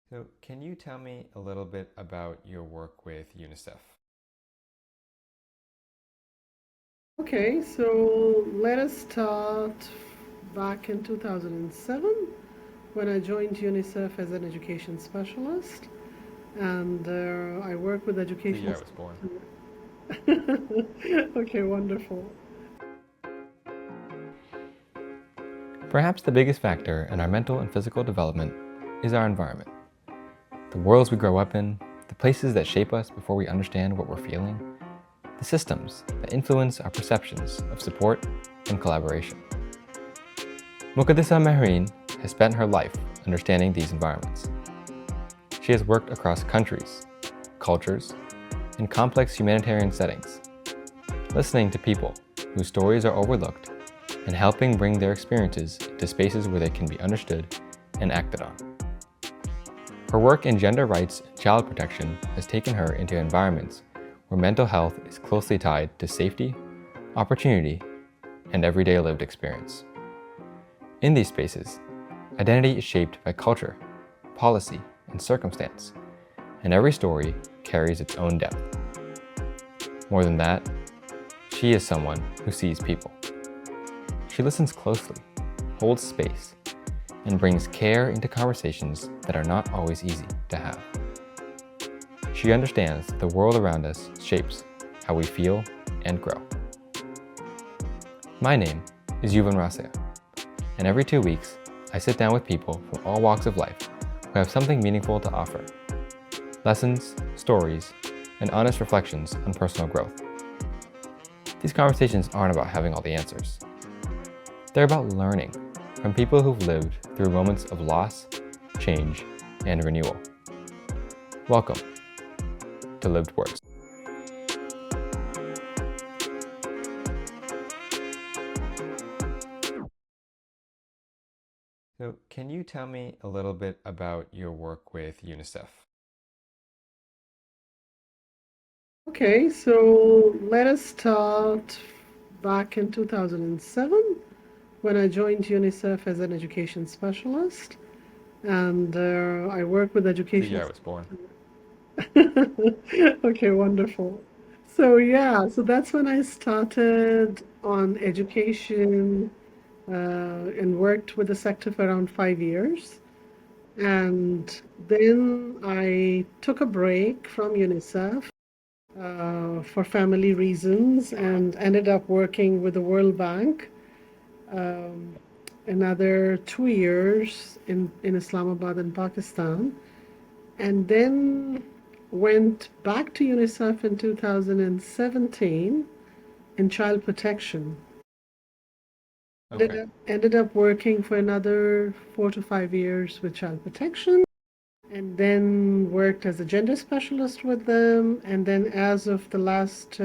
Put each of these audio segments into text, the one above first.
So, can you tell me a little bit about your work with UNICEF? Okay, so let us start back in 2007 when I joined UNICEF as an education specialist, and I work with The education. year I was born. Okay, wonderful. Perhaps the biggest factor in our mental and physical development is our environment. The worlds we grow up in, the places that shape us before we understand what we're feeling, the systems that influence our perceptions of support and collaboration. Muqaddisa Mehreen has spent her life understanding these environments. She has worked across countries, cultures, and complex humanitarian settings, listening to people whose stories are overlooked and helping bring their experiences to spaces where they can be understood and acted on. Her work in gender rights and child protection has taken her into environments where mental health is closely tied to safety, opportunity, and everyday lived experience. In these spaces, identity is shaped by culture, policy, and circumstance, and every story carries its own depth. More than that, she is someone who sees people. She listens closely, holds space, and brings care into conversations that are not always easy to have. She understands that the world around us shapes how we feel and grow. My name is Yuvan Rasea, and every 2 weeks, I sit down with people from all walks of life who have something meaningful to offer. Lessons, stories, and honest reflections on personal growth. These conversations aren't about having all the answers. They're about learning from people who've lived through moments of loss, change, and renewal. Welcome to Lived Words. So, can you tell me a little bit about your work with UNICEF? Okay, so let us start back in 2007 when I joined UNICEF as an education specialist, and I work with The education. year I was born. Okay, wonderful. So yeah, so that's when I started on education and worked with the sector for around 5 years. And then I took a break from UNICEF for family reasons and ended up working with the World Bank um, another 2 years in Islamabad in Pakistan. And then went back to UNICEF in 2017 in child protection. Okay. Ended up working for another 4 to 5 years with child protection, and then worked as a gender specialist with them. And then, as of the last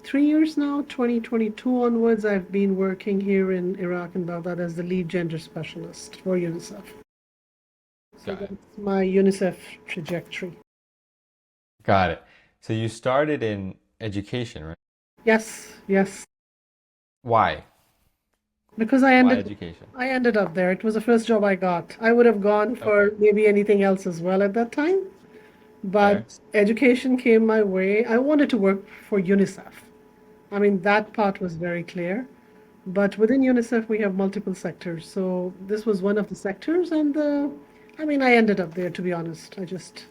3 years now, 2022 onwards, I've been working here in Iraq and Baghdad as the lead gender specialist for UNICEF. So Got it. that's my UNICEF trajectory. Got it. So you started in education, right? Yes, yes. Why? Because Why education? I ended up there. It was the first job I got. I would have gone for Okay. maybe anything else as well at that time, Fair. but education came my way. I wanted to work for UNICEF. I mean, that part was very clear. But within UNICEF, we have multiple sectors. So this was one of the sectors, and I mean, I ended up there, to be honest. I just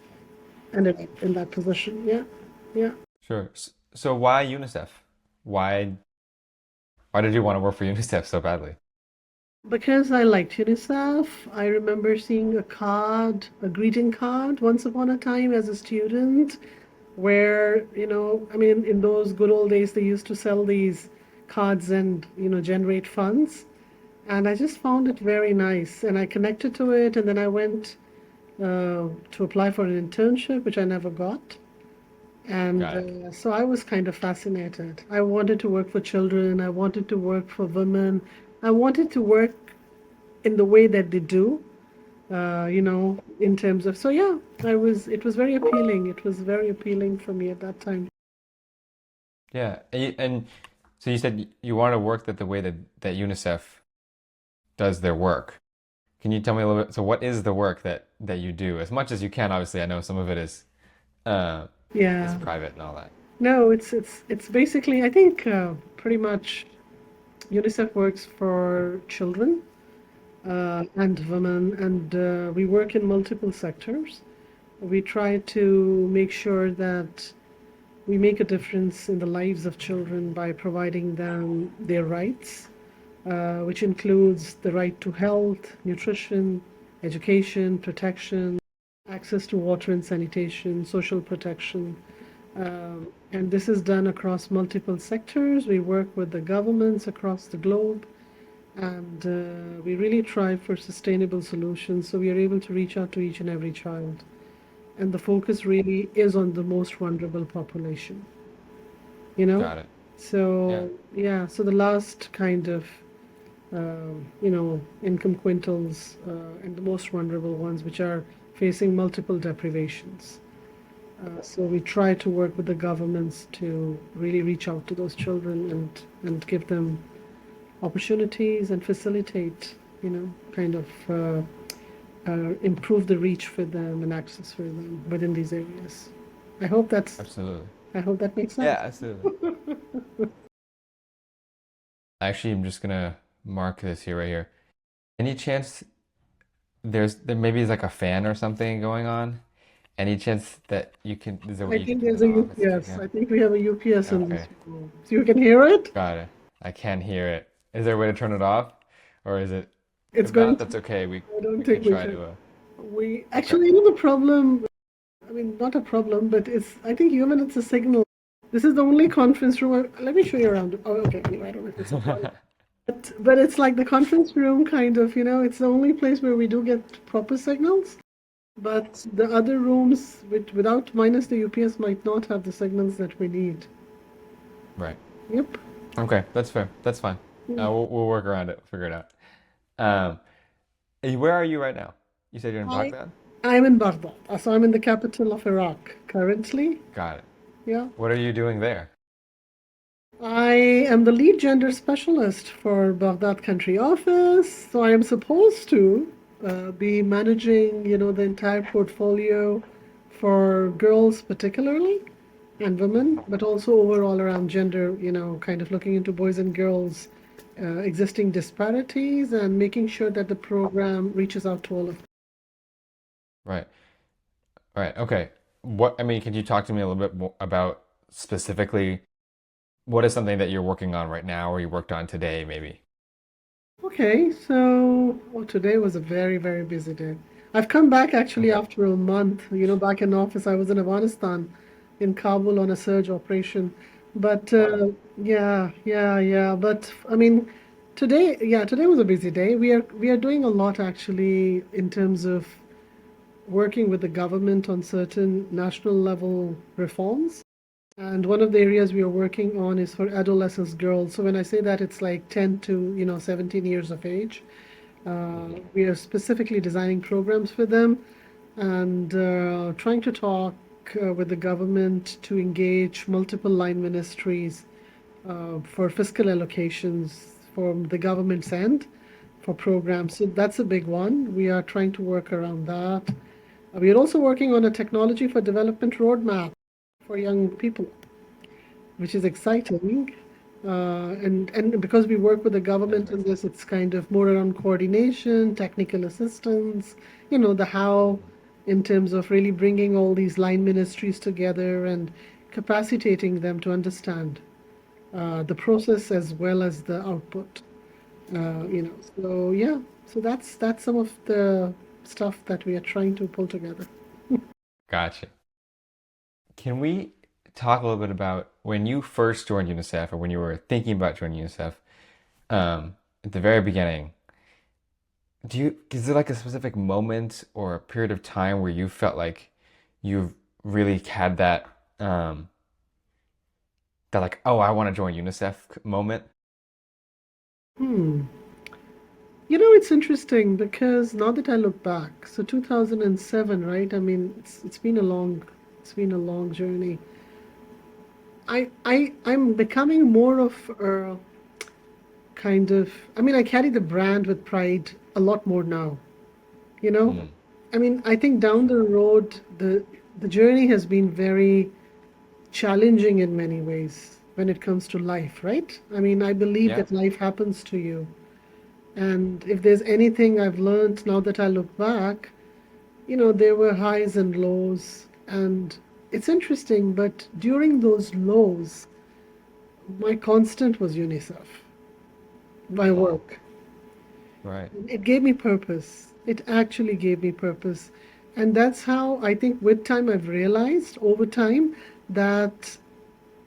ended up in that position. Yeah, yeah. Sure. So why UNICEF? Why why did you want to work for UNICEF so badly? Because I liked UNICEF, I remember seeing a card, a greeting card, once upon a time as a student, where, I mean, in those good old days, they used to sell these cards and, generate funds. And I just found it very nice. And I connected to it, and then I went to apply for an internship, which I never got. And Got it. so I was kind of fascinated. I wanted to work for children, I wanted to work for women, I wanted to work in the way that they do, in terms of, so yeah, it was very appealing. It was very appealing for me at that time. Yeah. And so you said you want to work that the way that UNICEF does their work. Can you tell me a little bit? So, what is the work that you do? As much as you can, obviously. I know some of it uh, is Yeah. private and all that. No, it's basically I think pretty much UNICEF works for children and women, and we work in multiple sectors. We try to make sure that we make a difference in the lives of children by providing them their rights, which includes the right to health, nutrition, education, protection, access to water and sanitation, social protection. And this is done across multiple sectors. We work with the governments across the globe, and we really try for sustainable solutions so we are able to reach out to each and every child. And the focus really is on the most vulnerable population, you know? Got it. Yeah. So, yeah, so the last kind of, income quintals and the most vulnerable ones, which are facing multiple deprivations. So we try to work with the governments to really reach out to those children and give them opportunities and facilitate, kind of improve the reach for them and access for them within these areas. I hope that's, Absolutely. I hope that makes Yeah, sense. absolutely. Actually, I'm just gonna mark this here right here. Any chance there maybe is like a fan or something going on? Any chance that you can, is there a way I you can think turn there's it a off if you UPS. can? I think we have a UPS in this Okay, room. So you can hear it? got it. I can hear it. Is there a way to turn it off? Or is it, It's if not, going that's to, okay. I don't We can think we try can. to We okay. actually, the problem, I mean, not a problem, but I think human, it's a signal. This is the only conference room. Let me show you around. Oh, okay. Anyway, I don't know if it's a problem. But it's like the conference room kind of, it's the only place where we do get proper signals. But the other rooms without minus the UPS might not have the signals that we need. Right. Yep. Okay, that's fair. That's fine. Yeah. We'll work around it. Figure it out. Um, where are you right now? You said you're in I Baghdad? I'm in Baghdad. So I'm in the capital of Iraq currently. Got it. Yeah. What are you doing there? I am the lead gender specialist for Baghdad Country Office, so I am supposed to be managing, the entire portfolio for girls particularly and women, but also overall around gender, kind of looking into boys and girls existing disparities and making sure that the program reaches out to all of them. Right. Right. Okay. I mean, could you talk to me a little bit more about specifically what is something that you're working on right now or you worked on today, maybe? Okay, so today was a very, very busy day. I've come back actually Okay. after a month, back in office. I was in Afghanistan, in Kabul on a surge operation. But Wow. yeah, yeah, yeah. But I mean, today was a busy day. We are doing a lot actually in terms of working with the government on certain national level reforms. And one of the areas we are working on is for adolescent girls. So when I say that, it's like 10 to, 17 years of age. Hmm. We are specifically designing programs for them and trying to talk with the government to engage multiple line ministries for fiscal allocations from the government's end for programs. So that's a big one. We are trying to work around that. We are also working on a technology for development roadmap for young people, which is exciting. And because we work with the That's government very in this, exciting. it's kind of more around coordination, technical assistance, the how Mhm. in terms of really bringing all these line ministries together and capacitating them to understand the process as well as the output. So yeah, so that's some of the stuff that we are trying to pull together. Gotcha. Can we talk a little bit about when you first joined UNICEF or when you were thinking about joining UNICEF, at the very beginning? Is there like a specific moment or a period of time where you felt like you've really had um, that like, oh, I want to join UNICEF moment? Hmm. It's interesting because now that I look back, so 2007, right? I mean, it's been a long journey. I'm becoming more of a kind of, I mean, I carry the brand with pride a lot more now. you know? Mm. I mean, I think down the road, the journey has been very challenging in many ways when it comes to life, right? I mean, I believe Yeah. that life happens to you. And if there's anything I've learned now that I look back, there were highs and lows. And it's interesting, but during those lows, my constant was UNICEF, my Mm. work. Right. It gave me purpose. It actually gave me purpose. And that's how I think with time I've realized over time that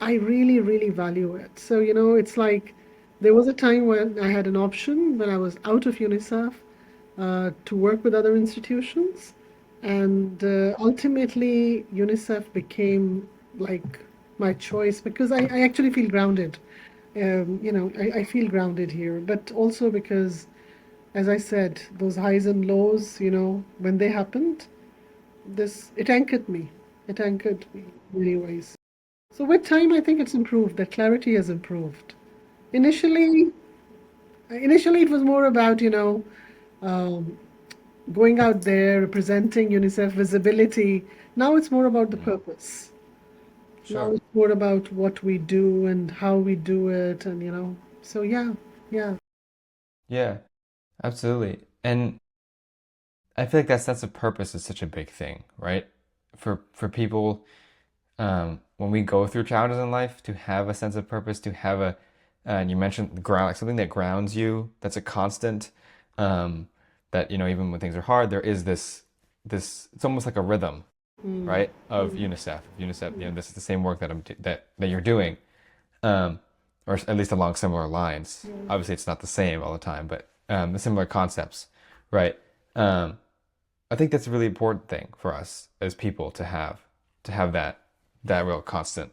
I really, really value it. So, it's like there was a time when I had an option when I was out of UNICEF to work with other institutions. And ultimately, UNICEF became like my choice because I actually feel grounded. I feel grounded here, but also because, as I said, those highs and lows, when they happened, it anchored me. It anchored me in many ways. So with time, I think it's improved. The clarity has improved. Initially, initially it was more about, um, going out there, representing UNICEF visibility. Now it's more about the Mm. purpose. Now Sure. it's more about what we do and how we do it, and So yeah, yeah. Yeah, absolutely. And I feel like that sense of purpose is such a big thing, right? For people, when we go through challenges in life, to have a sense of purpose, to have and you mentioned the ground, like something that grounds you, that's a constant, um, that, even when things are hard, there is it's almost like a rhythm, Mm, right? Of mm, UNICEF. UNICEF, mm, this is the same work that you're doing, um, or at least along similar lines. yeah. Obviously, it's not the same all the time, but the similar concepts, right? Um, I think that's a really important thing for us as people to have that real constant.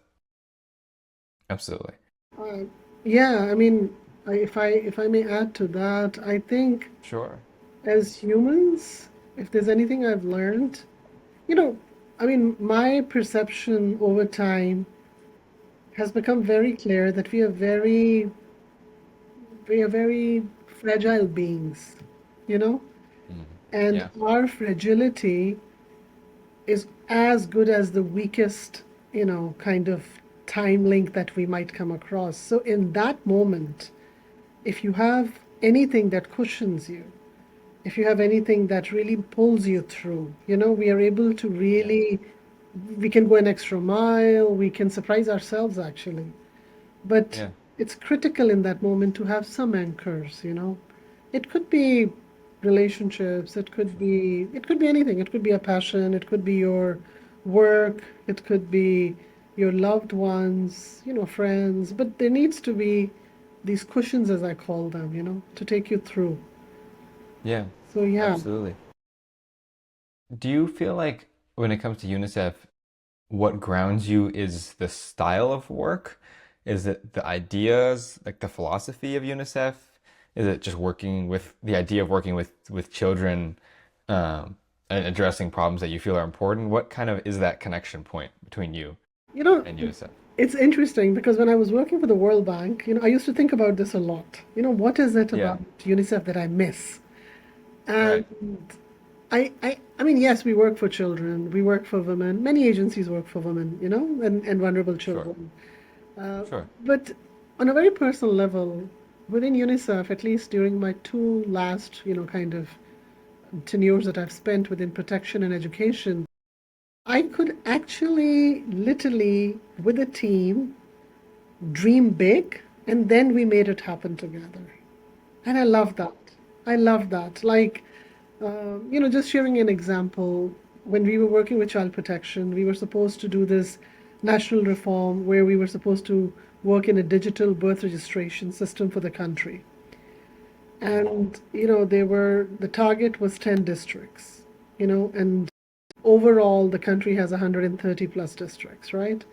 Absolutely. Uh, yeah, I mean, if I may add to that, I think Sure. as humans, if there's anything I've learned, you know, I mean, my perception over time has become very clear that we are very fragile beings, you know, Mm. and Yeah. our fragility is as good as the weakest, kind of time link that we might come across. So in that moment, if you have anything that cushions you, if you have anything that really pulls you through, we are able to Yeah. really, we can go an extra mile, we can surprise ourselves actually. But Yeah. it's critical in that moment to have some anchors. It could be relationships, it could be anything. It could be a passion, it could be your work, it could be your loved ones, friends, but there needs to be these cushions, as I call them, to take you through. Yeah. So yeah. Absolutely. Do you feel like when it comes to UNICEF, what grounds you is the style of work? Is it the ideas, like the philosophy of UNICEF? Is it just working with the idea of working with children, and addressing problems that you feel are important? What kind of is that connection point between you You know, and UNICEF? it's interesting because when I was working for the World Bank, I used to think about this a lot. What is it Yeah. about UNICEF that I miss? And Right. I mean, yes, we work for children, we work for women. Many agencies work for women, and vulnerable Sure. children. Uh, Sure. but on a very personal level, within UNICEF, at least during my two last, kind of tenures that I've spent within protection and education, I could actually literally, with a team, dream big, and then we made it happen together. And I love that. I love that. Like, just sharing an example, when we were working with child protection, we were supposed to do this national reform where we were supposed to work in a digital birth registration system for the country. Mm. And, the target was 10 districts, and overall the country has 130 plus districts, right?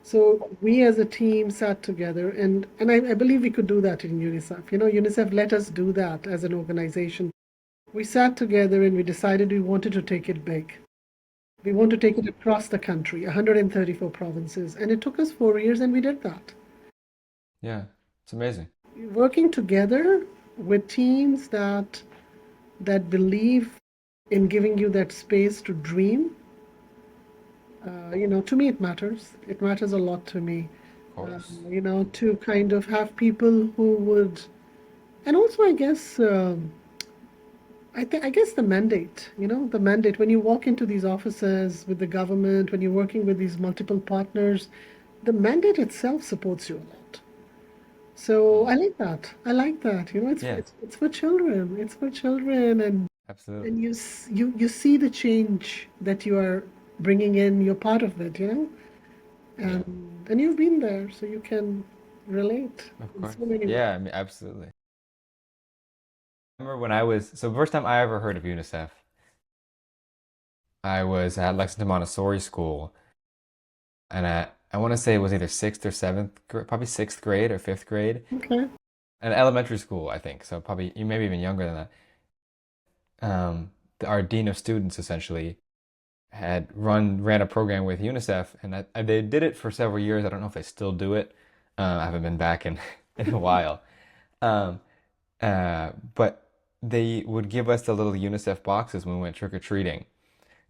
So we as a team sat together, and I believe we could do that in UNICEF. UNICEF let us do that as an organization. We sat together and we decided we wanted to take it big. We want to take it across the country, 134 provinces. And it took us 4 years and we did that. Yeah. It's amazing. Working together with teams that believe in giving you that space to dream, to me it matters. It matters a lot to me. Of course. To kind of have people who would, and also I guess, I guess the mandate when you walk into these offices with the government, when you're working with these multiple partners, the mandate itself supports you a lot. So I Mm. like that. I like that. It's Yeah, it's for children. It's for children, and absolutely. you see the change that you are bringing in. You're part of it. Yeah, And you've been there, so you can relate of in course. so many ways. Yeah, I mean, absolutely. I remember when so the first time I ever heard of UNICEF, I was at Lexington Montessori School, and I want to say it was either sixth or seventh, probably sixth grade or fifth grade, Okay. and elementary school, I think. So probably you maybe even younger than that. Our dean of students essentially had ran a program with UNICEF, and they did it for several years. I don't know if they still do it. I haven't been back in in a while. Um, but they would give us the little UNICEF boxes when we went trick-or-treating.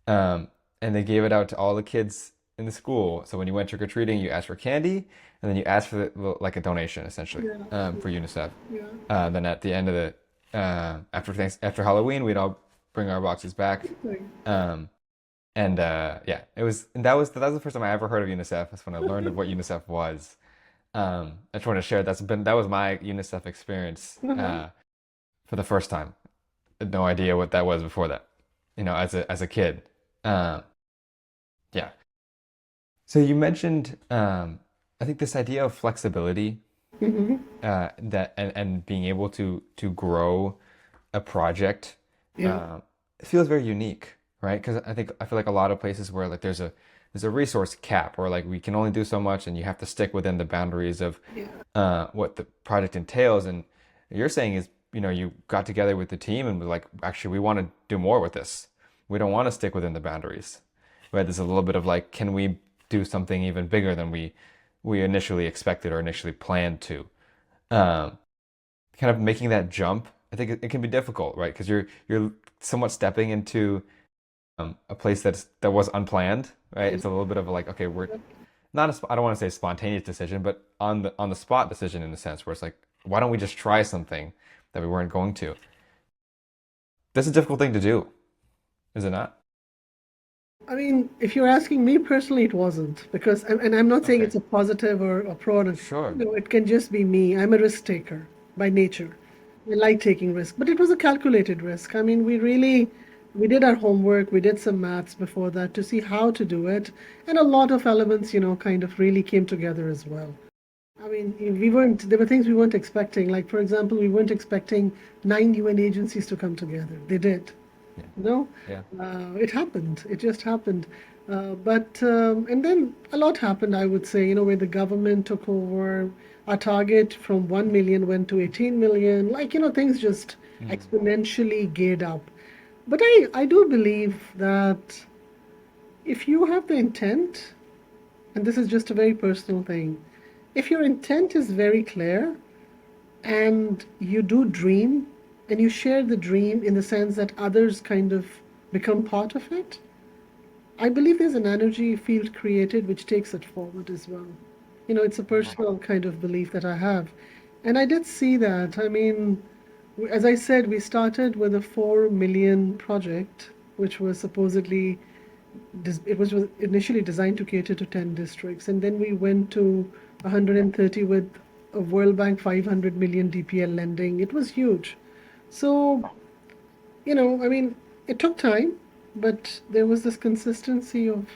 Um, and they gave it out to all the kids in the school. So when you went trick-or-treating, you asked for candy, and then you asked for like a donation, essentially, Yeah. for UNICEF. Yeah. Then at the end of the after Halloween, we'd all bring our boxes back. Thing. Um, and yeah, that was the first time I ever heard of UNICEF. That's when I learned of what UNICEF was. I just want to share that was my UNICEF experience Uh-huh. for the first time. Had no idea what that was before that, as a kid. Um, yeah. So you mentioned, I think this idea of flexibility, Hmm. that and being able to grow a project, Yeah. uh, feels very unique, right? Because I feel like a lot of places where like there's a resource cap, or like we can only do so much, and you have to stick within the boundaries of Yeah. what the project entails. And you're saying is, you got together with the team and were like, actually, we want to do more with this. We don't want to stick within the boundaries. Right? There's a little bit of like, can we do something even bigger than we initially expected or initially planned to? Um, Kind of making that jump, I think it can be difficult, right? Because you're somewhat stepping into a place that was unplanned, right? Yeah. It's a little bit of like, okay, we're not I don't want to say spontaneous decision, but on the spot decision in a sense where it's like, why don't we just try something that we weren't going to? That's a difficult thing to do, is it not? I mean, if you're asking me personally, it wasn't because, and I'm not saying Okay, it's a positive or a pro. sure. It can just be me. I'm a risk taker by nature. I like taking risk, but it was a calculated risk. I mean, we did our homework. We did some maths before that to see how to do it, and a lot of elements, kind of really came together as well. I mean, there were things we weren't expecting. Like, for example, we weren't expecting 9 UN agencies to come together. They did. Yeah, No, yeah. it happened. It just happened. And then a lot happened, I would say, where the government took over. Our target from 1 million went to 18 million. Like, things just Mm, exponentially geared up. But I do believe that if you have the intent, and this is just a very personal thing, if your intent is very clear and you do dream and you share the dream in the sense that others kind of become part of it, I believe there's an energy field created which takes it forward as well. It's a mm, personal kind of belief that I have. And I did see that. I mean, as I said, we started with a 4 million project, which was supposedly, it was initially designed to cater to 10 districts. And then we went to 130 with a World Bank 500 million DPL lending. It was huge. So I mean, it took time, but there was this consistency of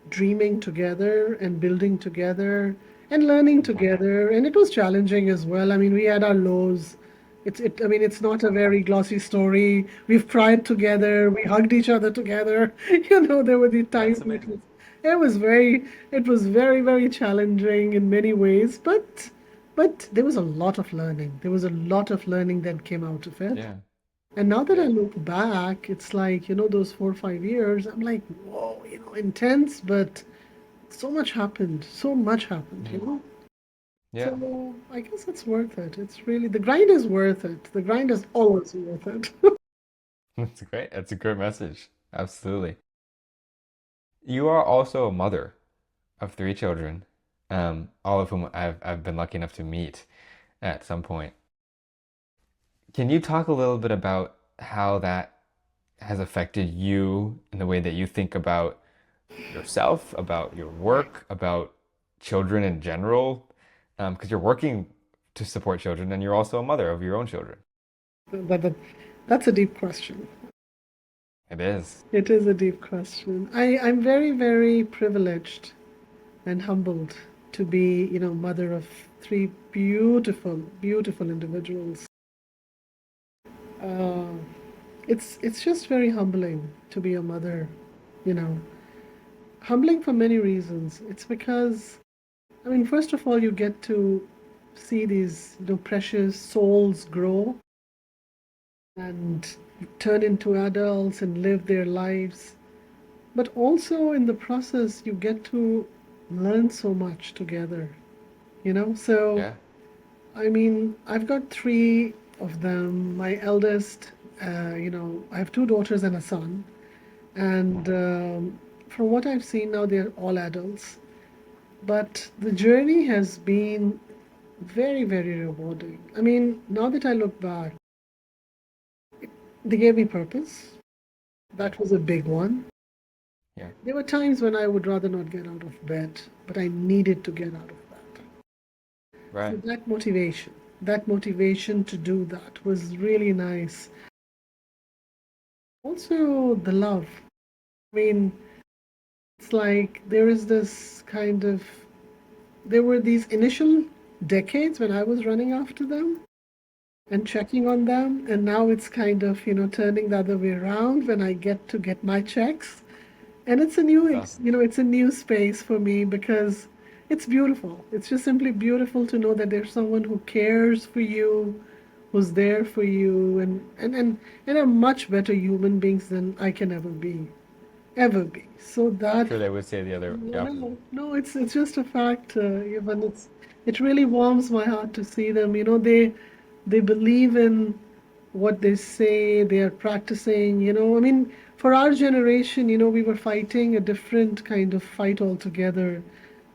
dreaming together and building together and learning mm. together. And it was challenging as well. I mean, we had our lows. I mean, it's not a very glossy story. We've cried together. We hugged each other together. There were the times That's amazing. it was very, it was very, very challenging in many ways, but there was a lot of learning. There was a lot of learning that came out of it. Yeah, And now that I yeah. look back, it's like, those 4 or 5 years, I'm like, whoa, intense, but so much happened. So much happened. Mm, yeah. So I guess it's worth it. It's really, the grind is worth it. The grind is always worth it. That's great. That's a great message. Absolutely. You are also a mother of three children, all of whom I've been lucky enough to meet at some point. Can you talk a little bit about how that has affected you in the way that you think about yourself, about your work, about children in general? Because you're working to support children and you're also a mother of your own children. That, that, that's a deep question. It is. It is a deep question. I'm very, very privileged and humbled to be, mother of three beautiful, beautiful individuals. Uh, it's just very humbling to be a mother, you know. Humbling for many reasons. It's because, I mean, first of all, you get to see these, precious souls grow and turn into adults and live their lives. But also in the process, you get to learn so much together, So, Yeah. I mean, I've got three of them. My eldest, I have two daughters and a son. And from what I've seen now, they're all adults. But the journey has been very, very rewarding. I mean, now that I look back, they gave me purpose. Yeah. That was a big one. Yeah. There were times when I would rather not get out of bed, but I needed to get out of that. So Right. that motivation to do that was really nice. Also, the love. I mean, it's like there were these initial decades when I was running after them and checking on them, and now it's kind of, turning the other way around when I get to get my checks. And it's a That's awesome. it's a new space for me because it's beautiful. It's just simply beautiful to know that there's someone who cares for you, who's there for you, and are much better human beings than I can ever be. So I'm that sure they would say the opposite. no, it's just a fact, even it really warms my heart to see them. They believe in what they say. They are practicing. I mean, for our generation, we were fighting a different kind of fight altogether,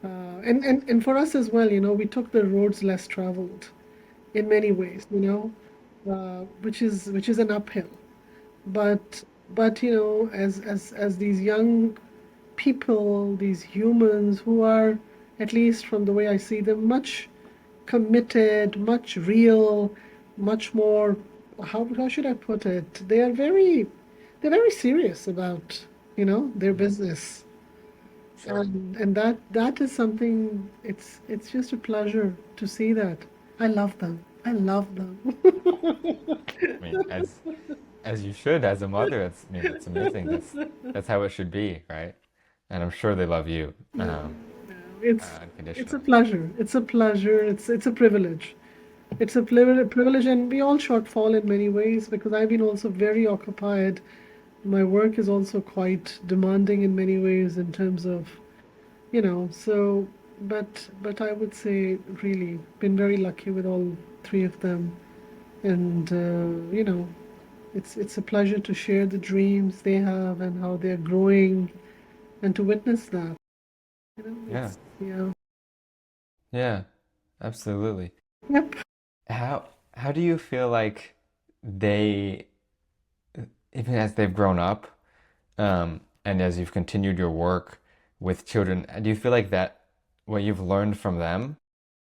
and for us as well. We took the roads less traveled in many ways. Which is an uphill. But as these young people, these humans who are, at least from the way I see them, much committed, much real, much more, how should I put it? They're very serious about, their Mhm. business. Sure. And that is something, it's just a pleasure to see that. I love them. I love them. I mean, as you should as a mother. I mean, it's amazing. That's how it should be, right? And I'm sure they love you, No, no, it's a unconditionally. pleasure. It's a pleasure. It's a privilege. It's a privilege, and we all shortfall in many ways because I've been also very occupied. My work is also quite demanding in many ways in terms of, so, but I would say really been very lucky with all three of them, and it's a pleasure to share the dreams they have and how they're growing, and to witness that. Yeah. It's yeah. Yeah. Absolutely. Yep. How do you feel like they, even as they've grown up, and as you've continued your work with children, do you feel like that what you've learned from them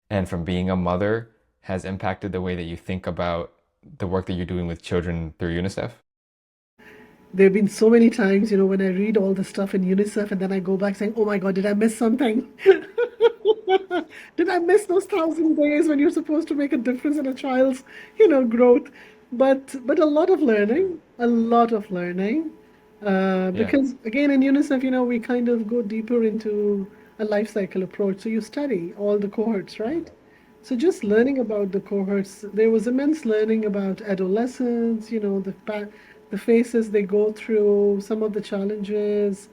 and from being a mother has impacted the way that you think about the work that you're doing with children through UNICEF? There have been so many times, when I read all the stuff in UNICEF and then I go back saying, oh my God, did I miss something? Did I miss those 1,000 days when you're supposed to make a difference in a child's, growth? But a lot of learning. Yeah. Because again, in UNICEF, we kind of go deeper into a life cycle approach. So you study all the cohorts, Mm, right? So just mm, learning about the cohorts, there was immense learning about adolescents, the phases they go through, some of the challenges,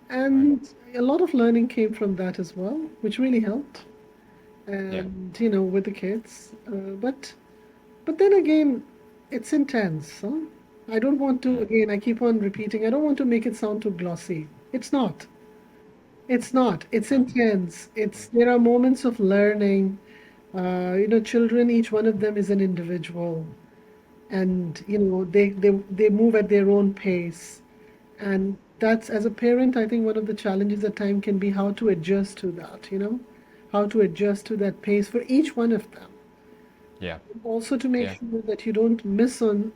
right. and a lot of learning came from that as well, which really helped. Yeah. And with the kids, but then again, it's intense, huh? I don't want to, Mm. again, I keep on repeating, I don't want to make it sound too glossy. It's not. It's not. It's Yeah. intense. Mm. There are moments of learning. Children, each one of them is an individual, and they move at their own pace. And that's, as a parent, I think one of the challenges at time can be how to adjust to that, how to adjust to that pace for each one of them. Yeah. Also to make Yeah. sure that you don't miss on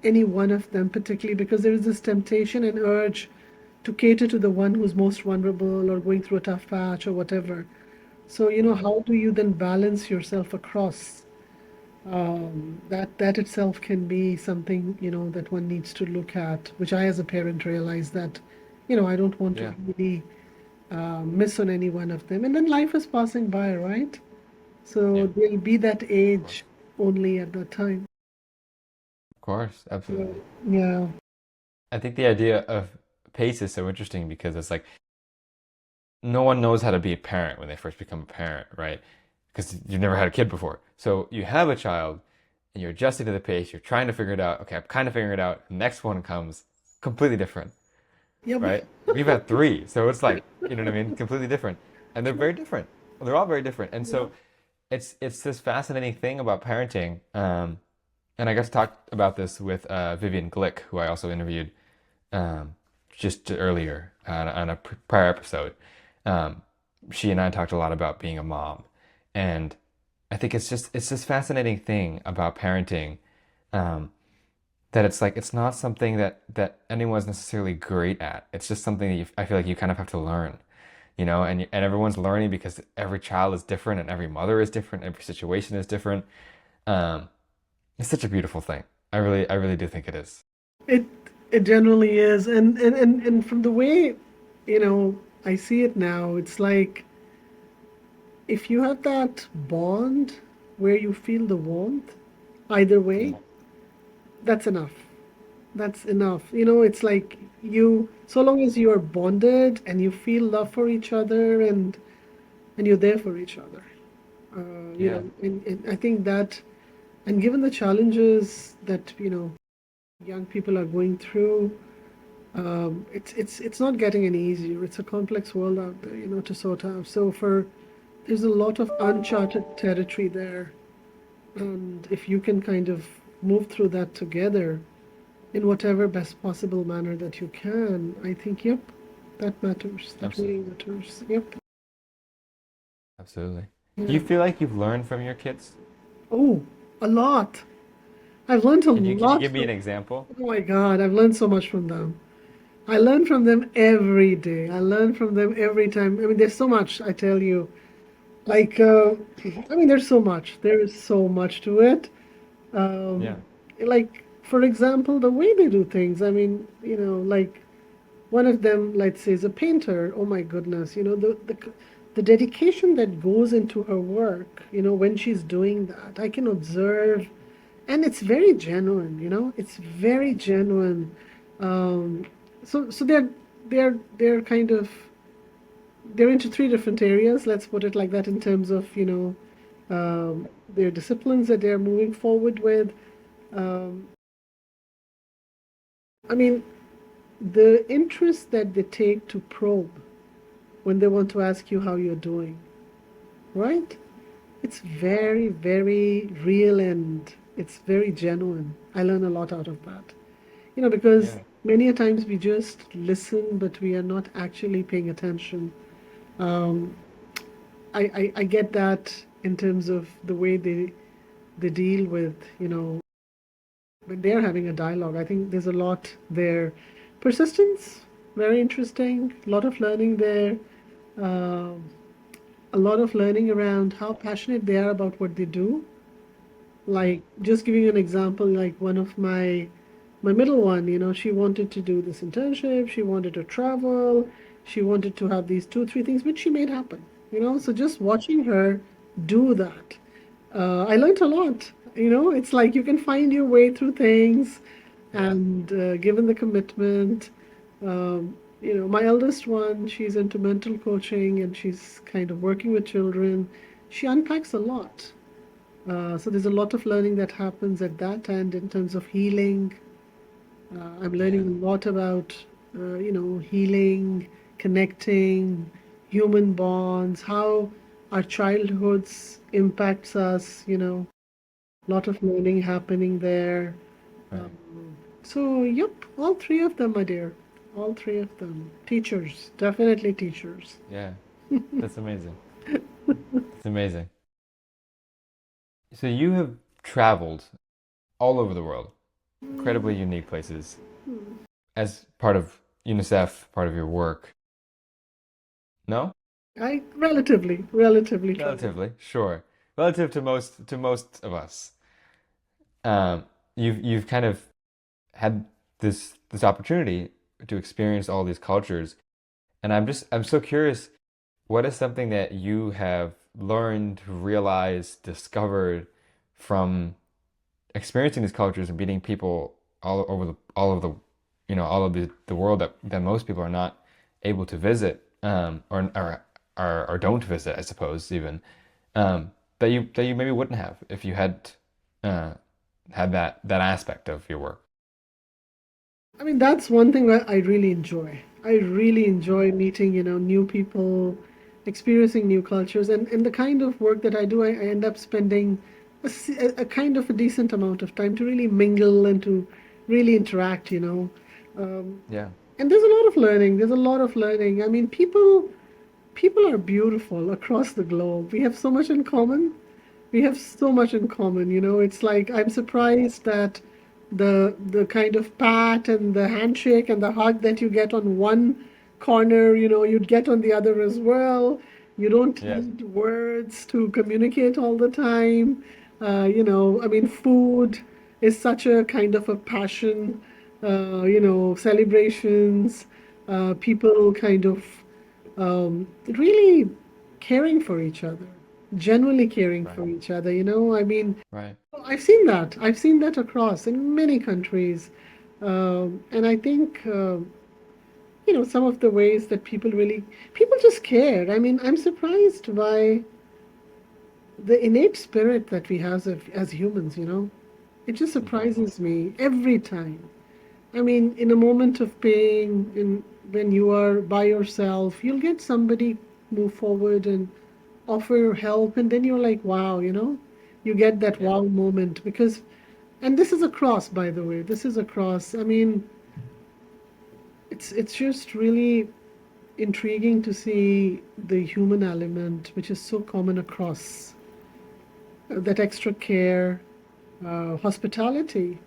any one of them particularly, because there is this temptation and urge to cater to the one who's most vulnerable or going through a tough patch or whatever. So, Hmm. how do you then balance yourself across? That itself can be something, that one needs to look at, which I as a parent realize that, I don't want to Yeah. really miss on any one of them. And then life is passing by, right? So Yeah. there'll be that Of age course. only at that time. Of course. Yeah. Absolutely. Yeah. I think the idea of pace is so interesting because it's like no one knows how to be a parent when they first become a parent, right? Because you've never had a kid before. So you have a child and you're adjusting to the pace, you're trying to figure it out. Okay, I'm kind of figuring it out. The next one comes completely different, Yep. right? We've had three, so it's like, you know what I mean? Completely different. And they're very different. They're all very different. And Yep. so it's this fascinating thing about parenting. And I guess talked about this with Vivian Glick, who I also interviewed um, just earlier on a prior episode. Um, she and I talked a lot about being a mom, and I think it's this fascinating thing about parenting um, that it's like it's not something that anyone's necessarily great at. It's just something that I feel like you kind of have to learn, and everyone's learning because every child is different and every mother is different, every situation is different. Um, it's such a beautiful thing. I really do think it is. It it generally is. And from the way, I see it now, it's like if you have that bond where you feel the warmth, either way, Mm. that's enough. That's enough. It's like so long as you are bonded and you feel love for each other and you're there for each other. Yeah. And I think that, and given the challenges that, young people are going through, it's not getting any easier. It's a complex world out there, to sort out. So there's a lot of uncharted territory there, and if you can kind of move through that together in whatever best possible manner that you can, I think, yep, that matters. That really Absolutely. matters. Yep. Absolutely. Do Yeah. you feel like you've learned from your kids? Oh, a lot. I've learned a Can you lot give me from. an example? Oh my God, I've learned so much from them. I learn from them every day. I learn from them every time. I mean, there's so much, I tell you. Like, there's so much. There is so much to it. Um, Yeah. like, for example, the way they do things. I mean, like one of them, let's say, is a painter. Oh my goodness, the dedication that goes into her work. When she's doing that, I can observe, and it's very genuine. It's very genuine. Um, so they're kind of they're into three different areas. Let's put it like that in terms of their disciplines that they're moving forward with. Um, I mean, the interest that they take to probe when they want to ask you how you're doing, right? It's very, very real and it's very genuine. I learn a lot out of that. Because Yeah. many a times we just listen, but we are not actually paying attention. Um, I get that in terms of the way they deal with, when they're having a dialogue. I think there's a lot there. Persistence, very interesting. A lot of learning there. Um a lot of learning around how passionate they are about what they do. Mm. Like, just giving you an example, like one of my middle one, she wanted to do this internship, she wanted to travel, she wanted to have these two, three things, which she made happen. So just watching her do that, I learned a lot. It's like you can find your way through things, Yeah. and given the commitment, my eldest one, she's into mental coaching and she's kind of working with children. She unpacks a lot. So there's a lot of learning that happens at that end in terms of healing. I'm Yeah. learning a lot about, healing, connecting, human bonds, how our childhoods impacts us, a lot of learning happening there. Right. So, yep, all three of them, my dear. All three of them. Teachers, definitely teachers. Yeah. That's amazing. It's amazing. So you have traveled all over the world, incredibly unique places, as part of UNICEF, part of your work. No? I relatively travel. Relatively, sure. Relative to most of us. Um, you've kind of had this opportunity to experience all these cultures, and I'm so curious, what is something that you have learned, realized, discovered from experiencing these cultures and meeting people all of the all of the world that most people are not able to visit or don't visit, I suppose, even that you maybe wouldn't have if you had uh, had that aspect of your work. I mean, that's one thing that I really enjoy. I really enjoy meeting, new people, experiencing new cultures, and the kind of work that I do, I end up spending a kind of a decent amount of time to really mingle and to really interact, Um, Yeah, and there's a lot of learning. There's a lot of learning. I mean, people are beautiful across the globe. We have so much in common. We have so much in common, It's like I'm surprised that the kind of pat and the handshake and the hug that you get on one corner, you'd get on the other as well. You don't yeah, need words to communicate all the time. I mean, food is such a kind of a passion. Celebrations, people kind of really caring for each other, genuinely caring right, for each other. I mean, right, I've seen that. I've seen that across in many countries. And I think, some of the ways that people just care. I mean, I'm surprised by the innate spirit that we have as humans, It just hmm surprises me every time. I mean, in a moment of pain, when you are by yourself, you'll get somebody move forward and offer help, and then you're like, wow, you get that yeah, wow moment because, and this is a cross, by the way, this is a cross. I mean, it's just really intriguing to see the human element, which is so common across that extra care, hospitality.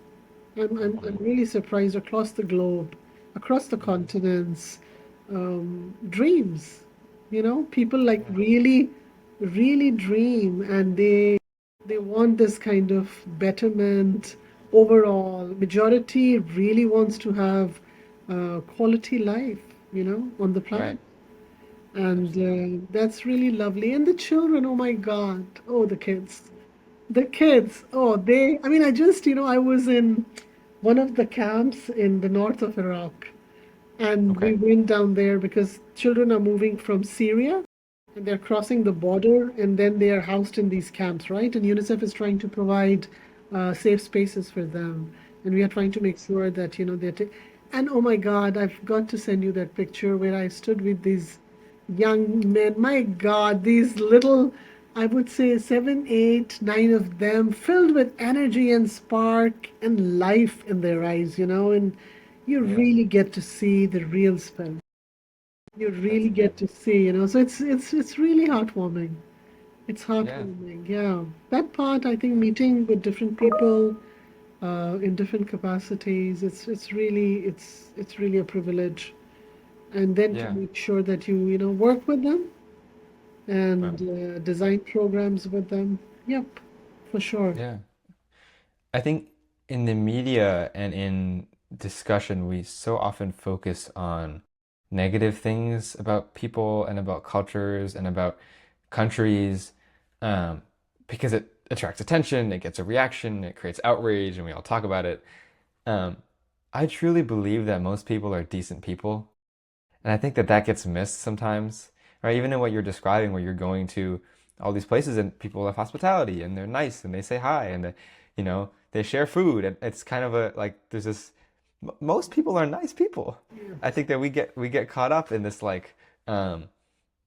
I'm hmm really surprised across the globe, across the hmm continents, dreams. People like yeah, really dream, and they want this kind of betterment overall. Majority really wants to have quality life, on the planet. right, And absolutely, that's really lovely. And the children, oh my God, oh, the kids. The kids, oh, I mean, I was in one of the camps in the north of Iraq, and we okay, went down there because children are moving from Syria and they're crossing the border and then they are housed in these camps, right? And UNICEF is trying to provide safe spaces for them. And we are trying to make sure that, and oh my God, I've got to send you that picture where I stood with these young men. My God, these little, I would say 7, 8, 9 of them, filled with energy and spark and life in their eyes, and you yeah, really get to see the real spirit. You really that's get amazing, to see, so it's really heartwarming. It's yeah, heartwarming, yeah. That part, I think, meeting with different people in different capacities, it's really a privilege. And then to yeah, make sure that you work with them right, and design programs with them. Yep, for sure. yeah. I think in the media and in discussion, we so often focus on negative things about people and about cultures and about countries, um, because it attracts attention, it gets a reaction, it creates outrage, and we all talk about it. Um, I truly believe that most people are decent people. And I think that that gets missed sometimes, right? Even in what you're describing, where you're going to all these places and people have hospitality and they're nice and they say hi and they share food. And it's kind of a like there's this most people are nice people. I Yes. think that we get caught up in this like um,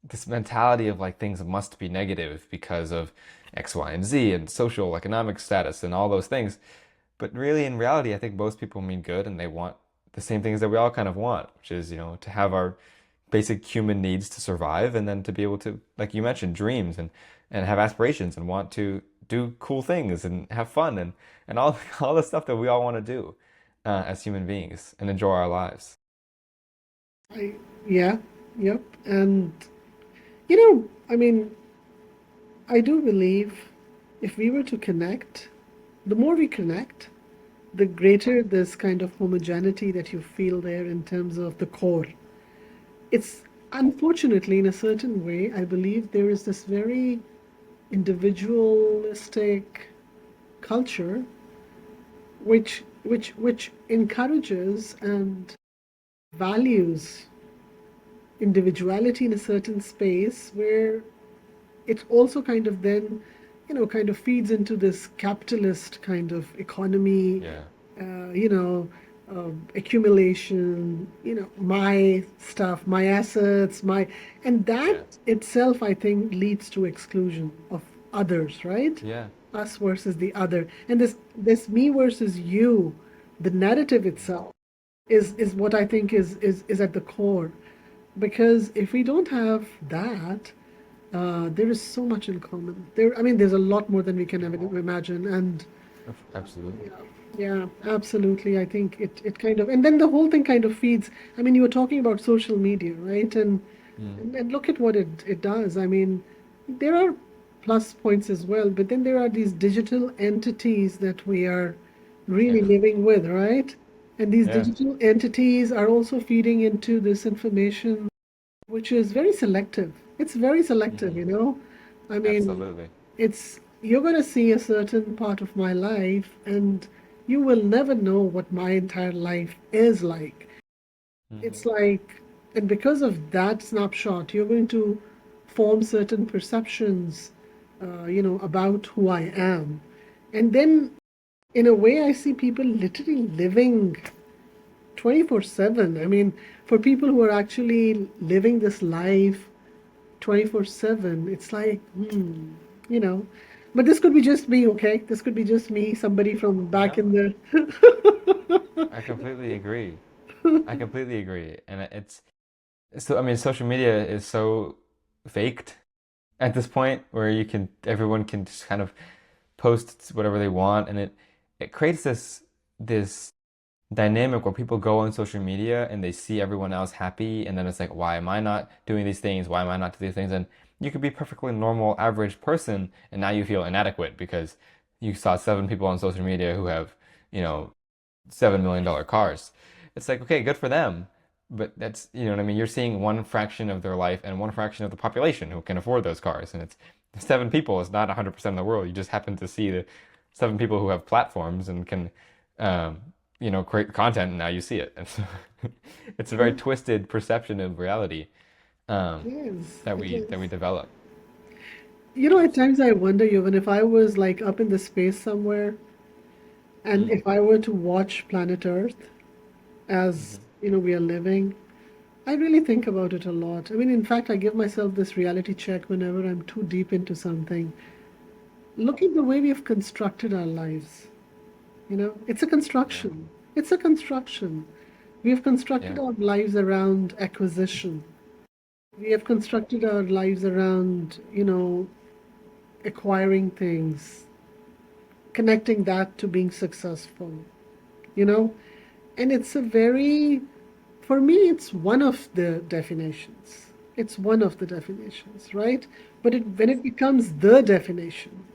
this mentality of like things must be negative because of X, Y, and Z and social economic status and all those things. But really, in reality, I think most people mean good and they want the same things that we all kind of want, which is, to have our basic human needs to survive and then to be able to, like you mentioned, dreams and have aspirations and want to do cool things and have fun and all all the stuff that we all want to do as human beings and enjoy our lives. I, yeah, yep. And, I mean, I do believe if we were to connect, the more we connect, the greater this kind of homogeneity that you feel there in terms of the core. It's unfortunately, in a certain way, I believe there is this very individualistic culture which encourages and values individuality in a certain space where it also kind of then, kind of feeds into this capitalist kind of economy, Yeah, you know, accumulation, my stuff, my assets, and that yeah, itself, I think, leads to exclusion of others, right? yeah, Us versus the other. And this me versus you, the narrative itself is what I think is at the core. Because if we don't have that, there is so much in common. I mean, there's a lot more than we can ever imagine. And absolutely. yeah, absolutely. I think it kind of, and then the whole thing kind of feeds. I mean, you were talking about social media, right? And Mm, and, and look at what it does. I mean, there are plus points as well, but then there are these digital entities that we are yeah, really living with, right? And these yeah, digital entities are also feeding into this information which is very selective. It's very selective, hmm, I mean, absolutely. you're going to see a certain part of my life, and you will never know what my entire life is like. It's Hmm. like, and because of that snapshot, you're going to form certain perceptions, about who I am. And then, in a way, I see people literally living 24/7. I mean, for people who are actually living this life 24/7, it's like, you know. But this could be just me, okay? This could be just me, somebody from back in No, the. I completely agree. I completely agree. And it's so, I mean, social media is so faked at this point where everyone can just kind of post whatever they want and it creates this dynamic where people go on social media and they see everyone else happy and then it's like, why am I not doing these things? Why am I not doing these things? And you could be a perfectly normal average person and now you feel inadequate because you saw seven people on social media who have, you know, $7 million cars. It's like, okay, good for them. But that's, you know what I mean? You're seeing one fraction of their life and one fraction of the population who can afford those cars. And it's seven people is not 100% of the world. You just happen to see the seven people who have platforms and can, um, create content and now you see it. And so it's a very twisted perception of reality um, It is. that It we is. develop. At It's, times I wonder, even if I was like up in the space somewhere, and mm, if I were to watch planet Earth as, hmm, we are living, I really think about it a lot. I mean, in fact, I give myself this reality check whenever I'm too deep into something. Look at the way we have constructed our lives. It's a yeah, construction. It's a construction. We have constructed yeah, our lives around acquisition. We have constructed our lives around, acquiring things, connecting that to being successful, you know? And it's a very, for me, it's one of the definitions. It's one of the definitions, right? But when it becomes the definition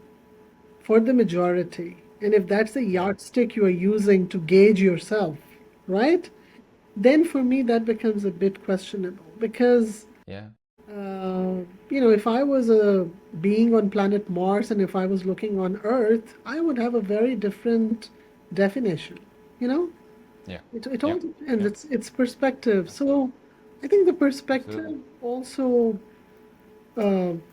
for the majority, and if that's the yeah, yardstick you are using to gauge yourself, right? Then for me, that becomes a bit questionable because, yeah, uh, if I was a being on planet Mars and if I was looking on Earth, I would have a very different definition, you know? yeah, It yeah, all depends. yeah, It's perspective. absolutely, So I think the absolutely. perspective also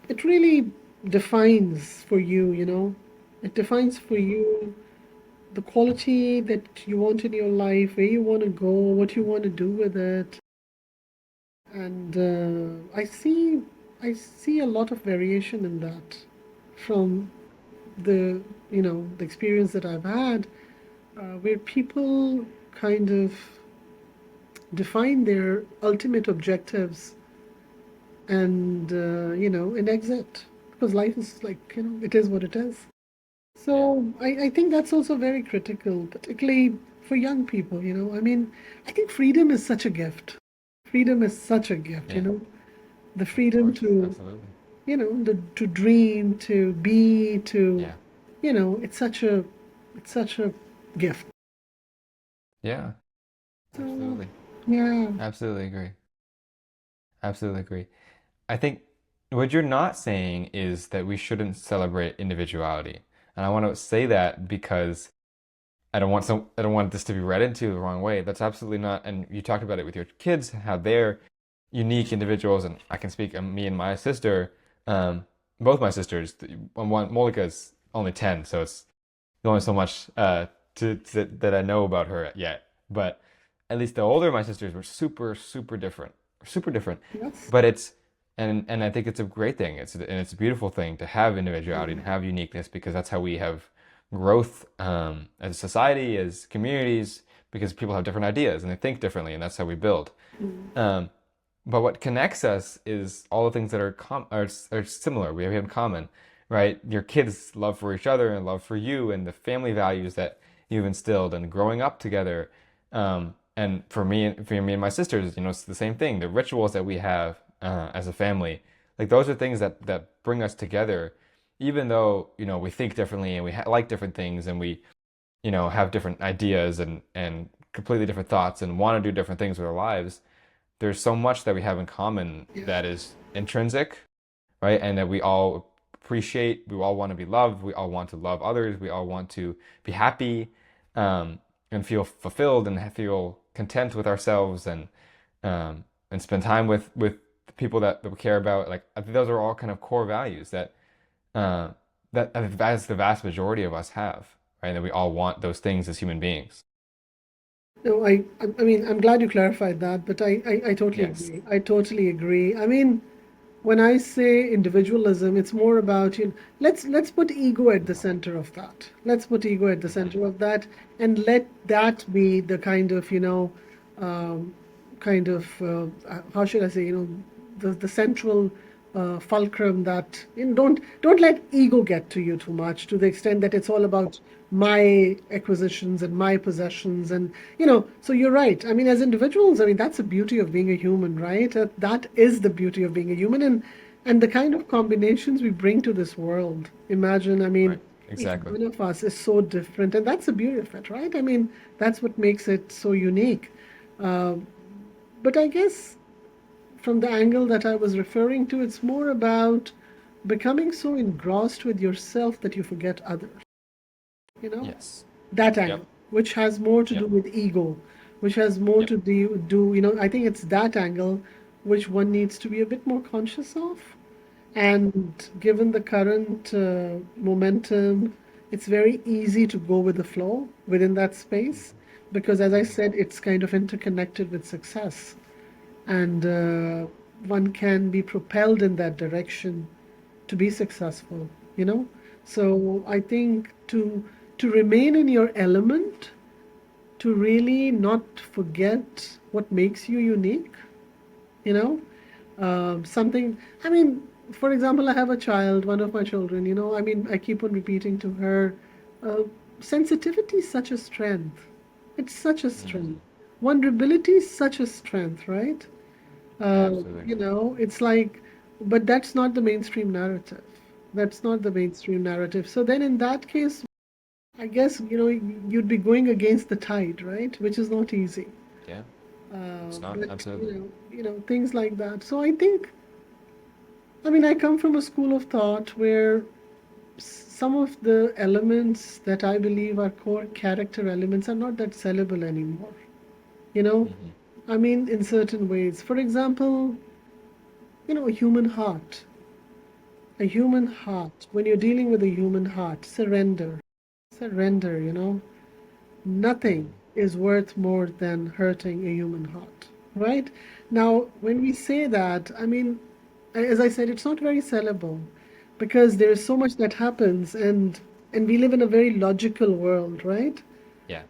it really defines for you. It defines for Hmm. you the quality that you want in your life, where you want to go, what you want to do with it. And I see a lot of variation in that from the the experience that I've had, where people kind of define their ultimate objectives and exit, because life is like, it is what it is. Yeah. So I think that's also very critical, particularly for young people. I mean, I think freedom is such a gift. Freedom is such a gift, Yeah. the Of freedom course. to, Absolutely. to dream, to be, to, Yeah. it's such a gift. Yeah. So, Absolutely. yeah. Absolutely agree. Absolutely agree. I think what you're not saying is that we shouldn't celebrate individuality. And I want to say that because I don't want this to be read into the wrong way. That's absolutely not. And you talked about it with your kids, how they're unique individuals. And I can speak me and my sister, um, both my sisters. One Molika's only 10, so it's only so much that I know about her yet. But at least the older my sisters were super different, super different. Yes. But and I think it's a great thing. It's a beautiful thing to have individuality and have uniqueness, because that's how we have growth as a society, as communities, because people have different ideas and they think differently, and that's how we build. Um, but what connects us is all the things that are similar. We have in common, right? Your kids' love for each other and love for you, and the family values that you've instilled, and growing up together. And for me and my sisters, it's the same thing. The rituals that we have as a family, like those are things that bring us together, even though we think differently and we like different things, and we have different ideas and completely different thoughts and want to do different things with our lives. There's so much that we have in common Yeah. that is intrinsic, right? And that we all appreciate. We all want to be loved. We all want to love others. We all want to be happy, and feel fulfilled and feel content with ourselves, and spend time with the people that we care about. Like, I think those are all kind of core values uh, that as the vast majority of us have, right? And that we all want those things as human beings. No, I mean, I'm glad you clarified that, but I totally Yes. agree. I totally agree. I mean, when I say individualism, it's more about, let's put ego at the center of that. Let's put ego at the Hmm. center of that, and let that be the kind of, um, how should I say, the central fulcrum, that, don't let ego get to you too much, to the extent that it's all about my acquisitions and my possessions. And so you're right. I mean, as individuals, I mean, that's the beauty of being a human, right? That is the beauty of being a human, and the kind of combinations we bring to this world. Imagine, I mean, Right. each Exactly. one of us is so different, and that's the beauty of it, right? I mean, that's what makes it so unique. Uh, but I guess from the angle that I was referring to, it's more about becoming so engrossed with yourself that you forget others, you know? Yes. That Yep. angle, which has more to do Yep. with ego, which has more Yep. to do, I think it's that angle which one needs to be a bit more conscious of. And given the current momentum, it's very easy to go with the flow within that space, because, as I Hmm. said, it's kind of interconnected with success. And one can be propelled in that direction to be successful, you know? So I think to remain in your element, to really not forget what makes you unique, you know? Something, I mean, for example, I have a child, one of my children, I mean, I keep on repeating to her, uh, sensitivity is such a strength. It's such a strength. Hmm. Vulnerability is such a strength, right? I absolutely agree. It's like, but that's not the mainstream narrative. That's not the mainstream narrative. So then in that case, I guess, you'd be going against the tide, right? Which is not easy. Yeah. It's not. But Absolutely. things like that. So I think, I mean, I come from a school of thought where some of the elements that I believe are core character elements are not that sellable anymore. You know, Hmm. I mean, in certain ways. For example, a human heart. A human heart. When you're dealing with a human heart, surrender. Surrender. Nothing Mm. is worth more than hurting a human heart, right? Now, when we say that, I mean, as I said, it's not very sellable because there is so much that happens, and we live in a very logical world, right? Yeah.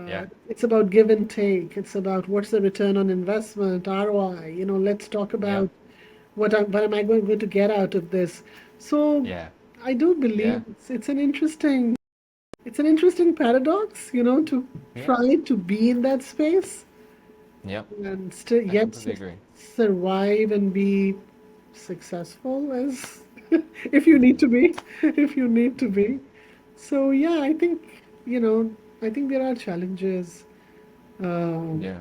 Yeah. It's about give and take. It's about what's the return on investment, ROI. Let's talk about Yep. what am I going to get out of this. So Yeah. I do believe Yeah. it's an interesting paradox, to Yep. try to be in that space Yep. and still I yet completely agree. survive and be successful as if you need to be, if you need to be. So yeah, I think there are challenges, um, Yeah.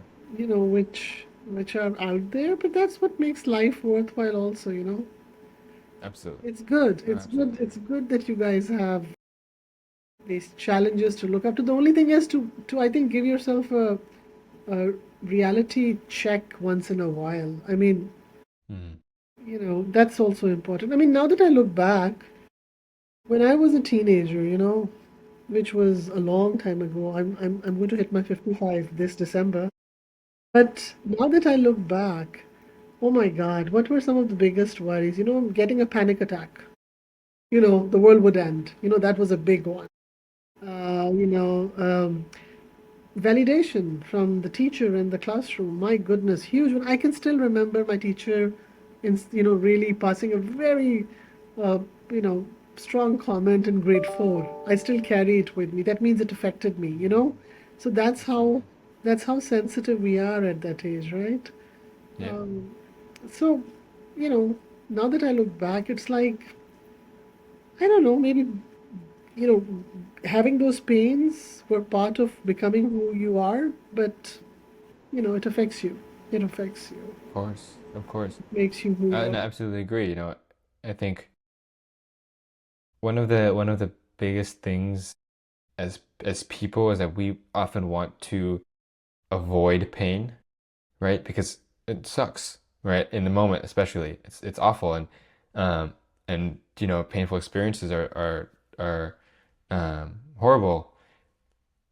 which are out there, but that's what makes life worthwhile also. Absolutely. It's good. No, It's good. absolutely. It's good that you guys have these challenges to look up to. The only thing is to I think give yourself a reality check once in a while. I mean, Mm. that's also important. I mean, now that I look back, when I was a teenager, which was a long time ago, I'm going to hit my 55 this December. But now that I look back, oh my God, what were some of the biggest worries? Getting a panic attack. The world would end. That was a big one. Uh, you know, um, Validation from the teacher in the classroom. My goodness, huge one. I can still remember my teacher, really passing a very, uh, you know, strong comment in grade 4. I still carry it with me. That means it affected me. So that's how Absolutely. that's how sensitive we are at that age, right? Yeah. Um, so, you know, now that I look back, it's like I don't know, maybe you know, having those pains were part of becoming who you are, but it affects you. It affects you. Of course. Of course. Makes you who you And are. I absolutely agree. I think one of the biggest things as people is that we often want to avoid pain, right? Because it sucks, right? In the moment, especially, it's awful, um and painful experiences are horrible.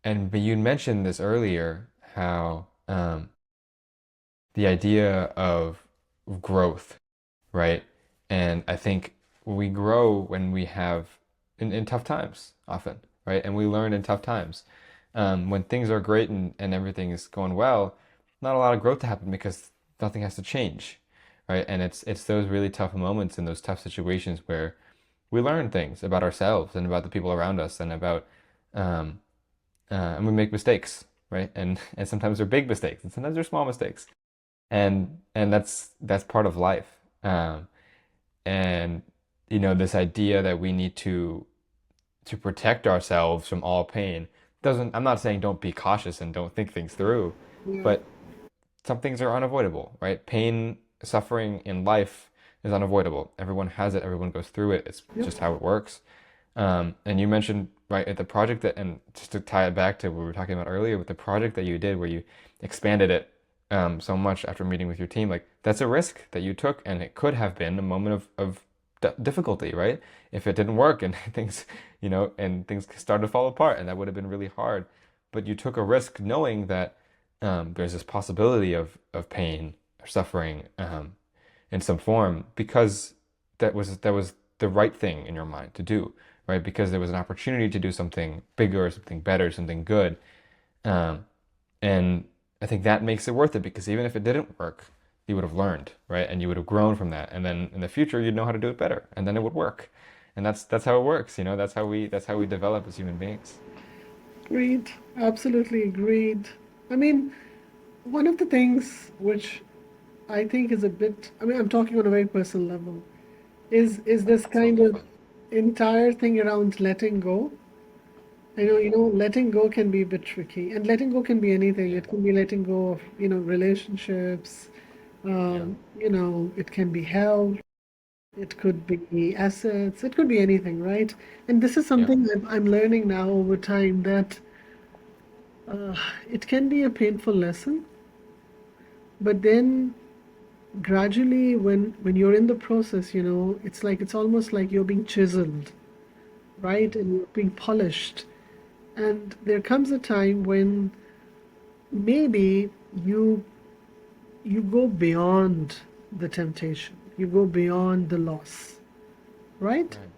But you mentioned this earlier, how the idea of growth, right? And I think we grow when we have in tough times often, right? And we learn in tough times. When things are great and everything is going well, not a lot of growth to happen because nothing has to change, right? And it's those really tough moments and those tough situations where we learn things about ourselves and about the people around us um, and we make mistakes, right? And sometimes they're big mistakes and sometimes they're small mistakes, and that's part of life. And this idea that we need to protect ourselves from all pain doesn't. I'm not saying don't be cautious and don't think things through, Yeah. but some things are unavoidable, right? Pain, suffering in life is unavoidable. Everyone has it. Everyone goes through it. It's Yep. just how it works. And you mentioned, right, at the project that, and just to tie it back to what we were talking about earlier with the project that you did where you expanded it so much after meeting with your team, like that's a risk that you took, and it could have been a moment of difficulty, right? If it didn't work and things started to fall apart, and that would have been really hard. But you took a risk knowing that there's this possibility of pain or suffering in some form because that was the right thing in your mind to do, right? Because there was an opportunity to do something bigger, something better, something good. Um, and I think that makes it worth it because even if it didn't work, you would have learned, right? And you would have grown from that. And then in the future, you'd know how to do it better, and then it would work. And that's how it works, that's how we develop as human beings. Agreed. Absolutely agreed. I mean, one of the things which I think is a bit, I mean, I'm talking on a very personal level, is this That's kind totally of fine. entire thing around letting go. Letting go can be a bit tricky, and letting go can be anything. Yeah, It can be letting go of, relationships. yeah, It can be health. It could be assets. It could be anything, right? And this is yeah, something I'm learning now over time that uh, it can be a painful lesson, but then gradually, when you're in the process, it's almost like you're being chiseled, right? mm, And you're being polished. And there comes a time when maybe you you go beyond the temptation. You go beyond the loss, right? Right.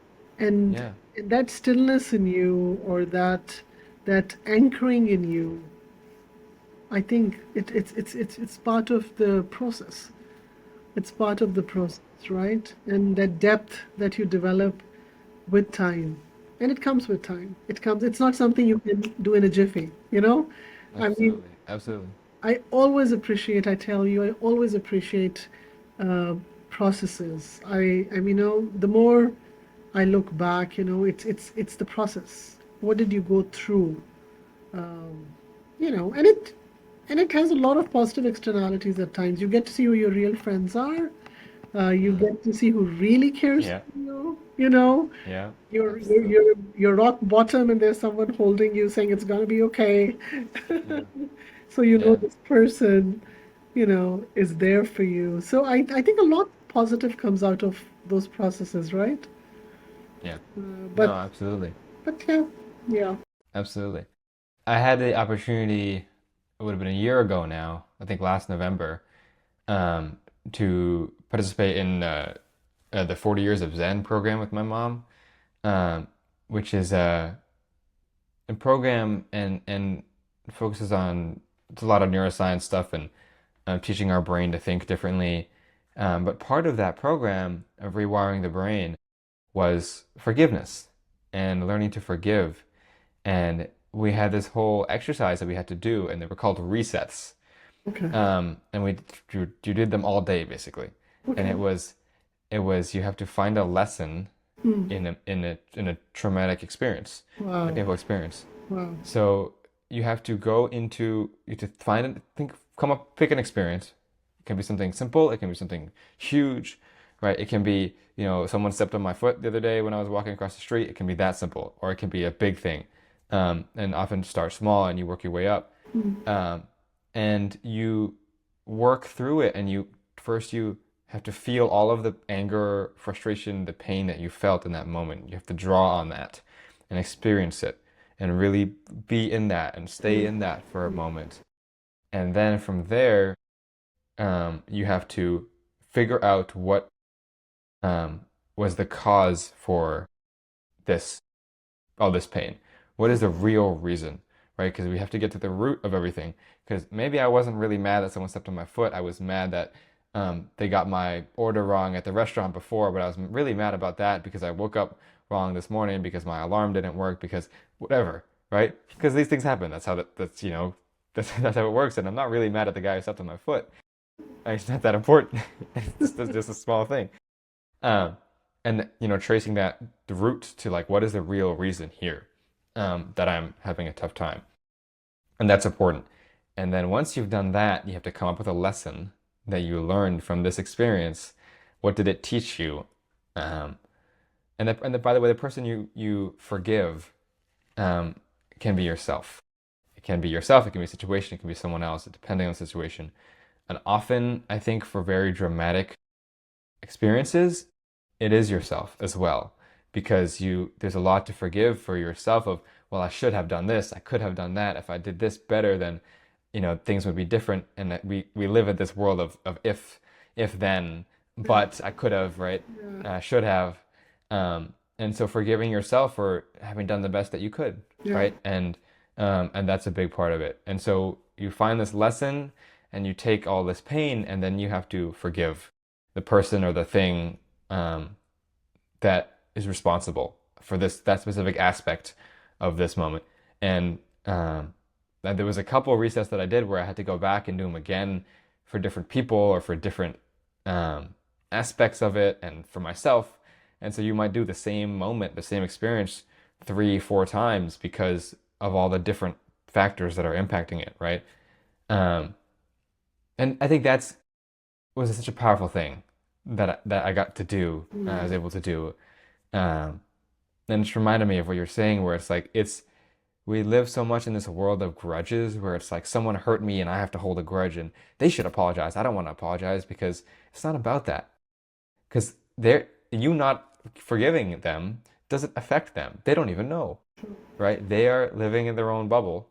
And Yeah. that stillness in you, or that anchoring in you, I think it's part of the process. It's part of the process, right? And that depth that you develop with time. And it comes with time. It's not something you can do in a jiffy, you know? I mean, Absolutely. Absolutely. I tell you, I always appreciate uh, processes. I mean, the more I look back, it's the process. What did you go through? Um, and it has a lot of positive externalities at times. You get to see who your real friends are. You Mm. get to see who really cares Yeah. for you. You know, Yeah. you're you're Absolutely. you're, you're rock bottom, and there's someone holding you, saying it's gonna be okay. Yeah. So Yeah. this person, is there for you. So I think a lot positive comes out of those processes, right? Yeah. No, But absolutely. yeah, yeah. Absolutely. I had the opportunity, it would have been a year ago now, I think last November, um, to participate in the 40 Years of Zen program with my mom, um, which is a program and focuses on it's a lot of neuroscience stuff and teaching our brain to think differently. But part of that program of rewiring the brain was forgiveness and learning to forgive. And we had this whole exercise that we had to do, and they were called resets. Okay, And you did them all day basically. And okay. it was you have to find a lesson Hmm. in a traumatic experience, a Wow, painful experience. wow. So you have to find it, come up, pick an experience. It can be something simple, it can be something huge, right? It can be, someone stepped on my foot the other day when I was walking across the street. It can be that simple, or it can be a big thing. And often start small and you work your way up. Hmm. Um, and you work through it, and you have to feel all of the anger, frustration, the pain that you felt in that moment. You have to draw on that and experience it and really be in that and stay in that for a moment. And then from there, you have to figure out what um, was the cause for this all this pain. What is the real reason, right? Because we have to get to the root of everything. Because maybe I wasn't really mad that someone stepped on my foot. I was mad that they got my order wrong at the restaurant before, but I was really mad about that because I woke up wrong this morning because my alarm didn't work because whatever, right? Because these things happen. That's how it works. And I'm not really mad at the guy who stepped on my foot. It's not that important. It's just a small thing. Um, and tracing the root to like what is the real reason here that I'm having a tough time, and that's important. And then once you've done that, you have to come up with a lesson that you learned from this experience. What did it teach you? Um, by the way, the person you forgive um, can be yourself. It can be yourself. It can be a situation. It can be someone else, depending on the situation. And often, I think for very dramatic experiences, it is yourself as well, because there's a lot to forgive for yourself of, well, I should have done this, I could have done that. If I did this better, then things would be different. And that we live in this world of if then, Yeah, but I could have, right? yeah, Should have. And so forgiving yourself for having done the best that you could, yeah. right? And that's a big part of it. And so you find this lesson and you take all this pain, and then you have to forgive the person or the thing um, that is responsible for that specific aspect of this moment. And there was a couple of resets that I did where I had to go back and do them again for different people or for different um, aspects of it and for myself. And so you might do the same moment, the same experience 3, 4 times because of all the different factors that are impacting it, right? Um, and I think that's was such a powerful thing that I got to do. I was Mm. able to do. Um, and it's reminded me of what you're saying, where it's like we live so much in this world of grudges, where it's like someone hurt me and I have to hold a grudge, and they should apologize. I don't want to apologize because it's not about that. Because you not forgiving them doesn't affect them. They don't even know. right? They are living in their own bubble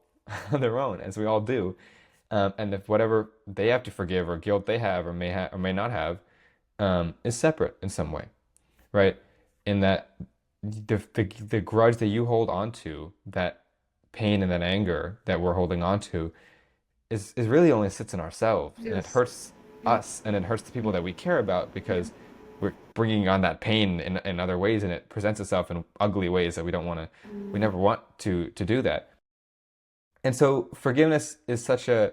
on their own, as we all do. And if whatever they have to forgive or guilt they have or may not have is separate in some way, right? In that the grudge that you hold on to, that pain and that anger that we're holding on to, is really only sits in ourselves, and it Yes. hurts Yeah. us, and it hurts the people that we care about Yeah. because we're bringing on that pain in other ways, and it presents itself in ugly ways that we Mm. never want to do that. And so forgiveness is such an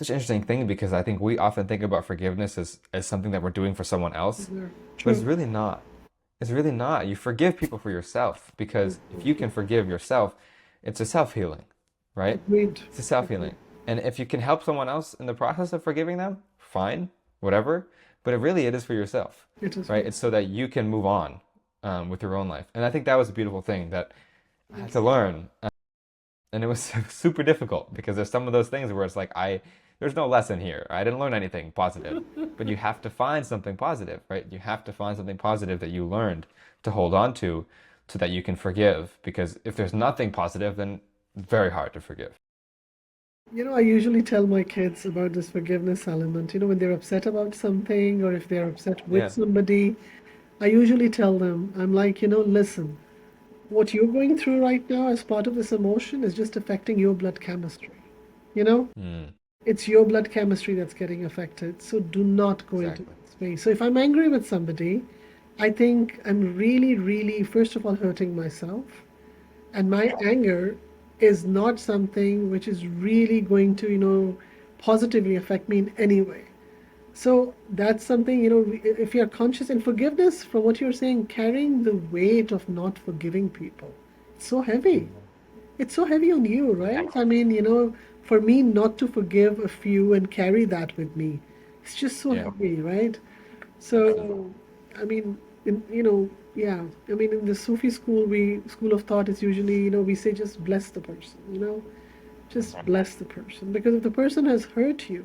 interesting thing because I think we often think about forgiveness as something that we're doing for someone else, Yeah. but it's True. really not. It's really not. You forgive people for yourself because if you Mhm. can forgive yourself, it's a self-healing, right? Agreed. It's a Agreed. self-healing. And if you can help someone else in the process of forgiving them, fine, whatever. But it is for yourself, It is right? good. It's so that you can move on with your own life. And I think that was a beautiful thing that I had to Yes. learn. And it was super difficult because there's some of those things where it's like there's no lesson here. I didn't learn anything positive. But you have to find something positive, right? You have to find something positive that you learned to hold on to so that you can forgive. Because if there's nothing positive, then it's very hard to forgive. I usually tell my kids about this forgiveness element. When they're upset about something or if they're upset with Yeah. somebody, I usually tell them, I'm like, listen, what you're going through right now as part of this emotion is just affecting your blood chemistry. You know, Mm, it's your blood chemistry that's getting affected. So do not go into exactly. that space. So if I'm angry with somebody, I think I'm really, really, first of all, hurting myself. And my anger is not something which is really going to, positively affect me in any way. So that's something, if you're conscious and forgiveness, from what you're saying, carrying the weight of not forgiving people, it's so heavy. Mm, It's so heavy on you, yeah. right? I mean, for me not to forgive a few and carry that with me, it's just so Yeah. heavy, right? Absolutely. So, I mean, yeah. I mean, in the Sufi school of thought, it's usually, we say just bless the person, just Mhm. bless the person. Because if the person has hurt you,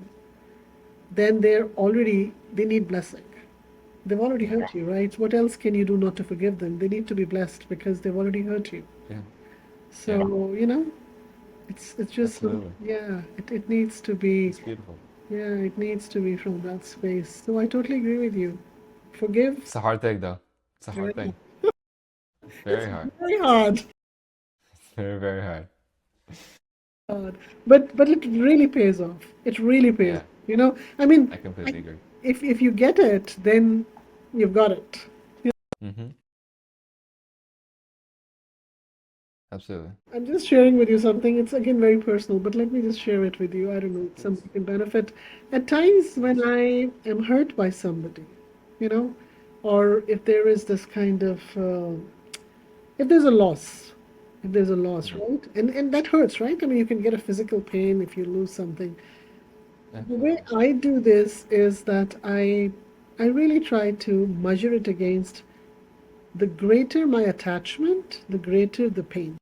then they need blessing. They've already Yeah. hurt you, right? What else can you do not to forgive them? They need to be blessed because they've already hurt you. Yeah. Yeah. So, it's just Absolutely. yeah, it needs to be, It's beautiful. yeah, it needs to be from that space. So I totally agree with you. Forgive. It's a hard thing, though. It's a Yeah. hard thing. It's It's very hard. very hard. It's very, very hard. Hard. But it really pays off. It really pays off. Yeah. I mean, I I, completely agree. if you get it, then you've got it. Hmm. Absolutely. I'm just sharing with you something. It's again very personal, but let me just share it with you. I don't know, it's Please. something can benefit. At times when Please. I am hurt by somebody, you know, or if there is this kind of if there's a loss, if there's a loss, Hmm. right? And that hurts, right? I mean, you can get a physical pain if you lose something. The way Absolutely. I do this is that I really try to measure it against the greater my attachment, the greater the pain.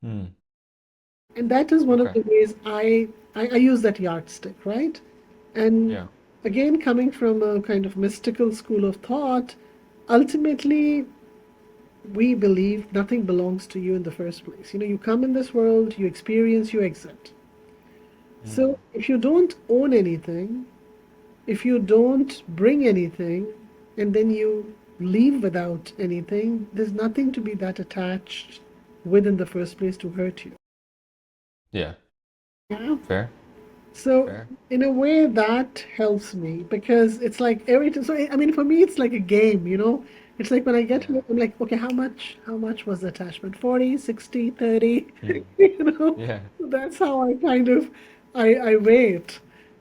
Hmm. And that is one of Okay. the ways I use that yardstick, right? And Yeah. again, coming from a kind of mystical school of thought, ultimately, we believe nothing belongs to you in the first place. You come in this world, you experience, you exit. So Hmm. if you don't own anything, if you don't bring anything, and then you leave without anything, there's nothing to be that attached with in the first place to hurt you. Yeah. Yeah. Fair. So Fair. in a way that helps me because it's like every time. So I mean, for me, it's like a game. It's like when I get Yeah. home, I'm like, okay, how much was the attachment? 40, 60, 30. Hmm. You know, Yeah. so that's how I kind of, I weigh it.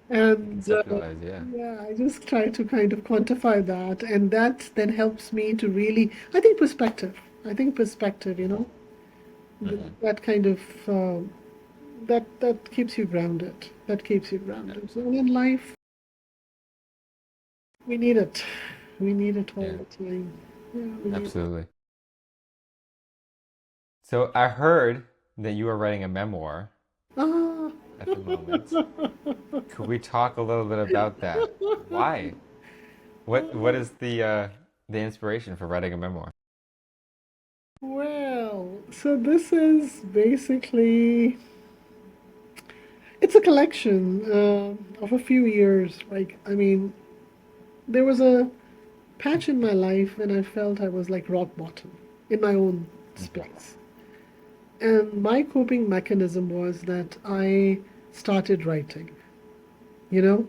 And Conceptualize. Yeah. yeah, I just try to kind of quantify that. And that then helps me to really, I think perspective. I think perspective, Hmm. that kind of, that keeps you grounded. That keeps you grounded. So Absolutely. in life, we need it. We need it all Yeah. the time. Yeah, we need it. Absolutely. So I heard that you are writing a memoir Ah. at the moment. Could we talk a little bit about that? Why? What is the inspiration for writing a memoir? Well, so this is basically it's a collection of a few years. Like, I mean, there was a patch in my life when I felt I was like rock bottom in my own Okay. space. And my coping mechanism was that I started writing, you know?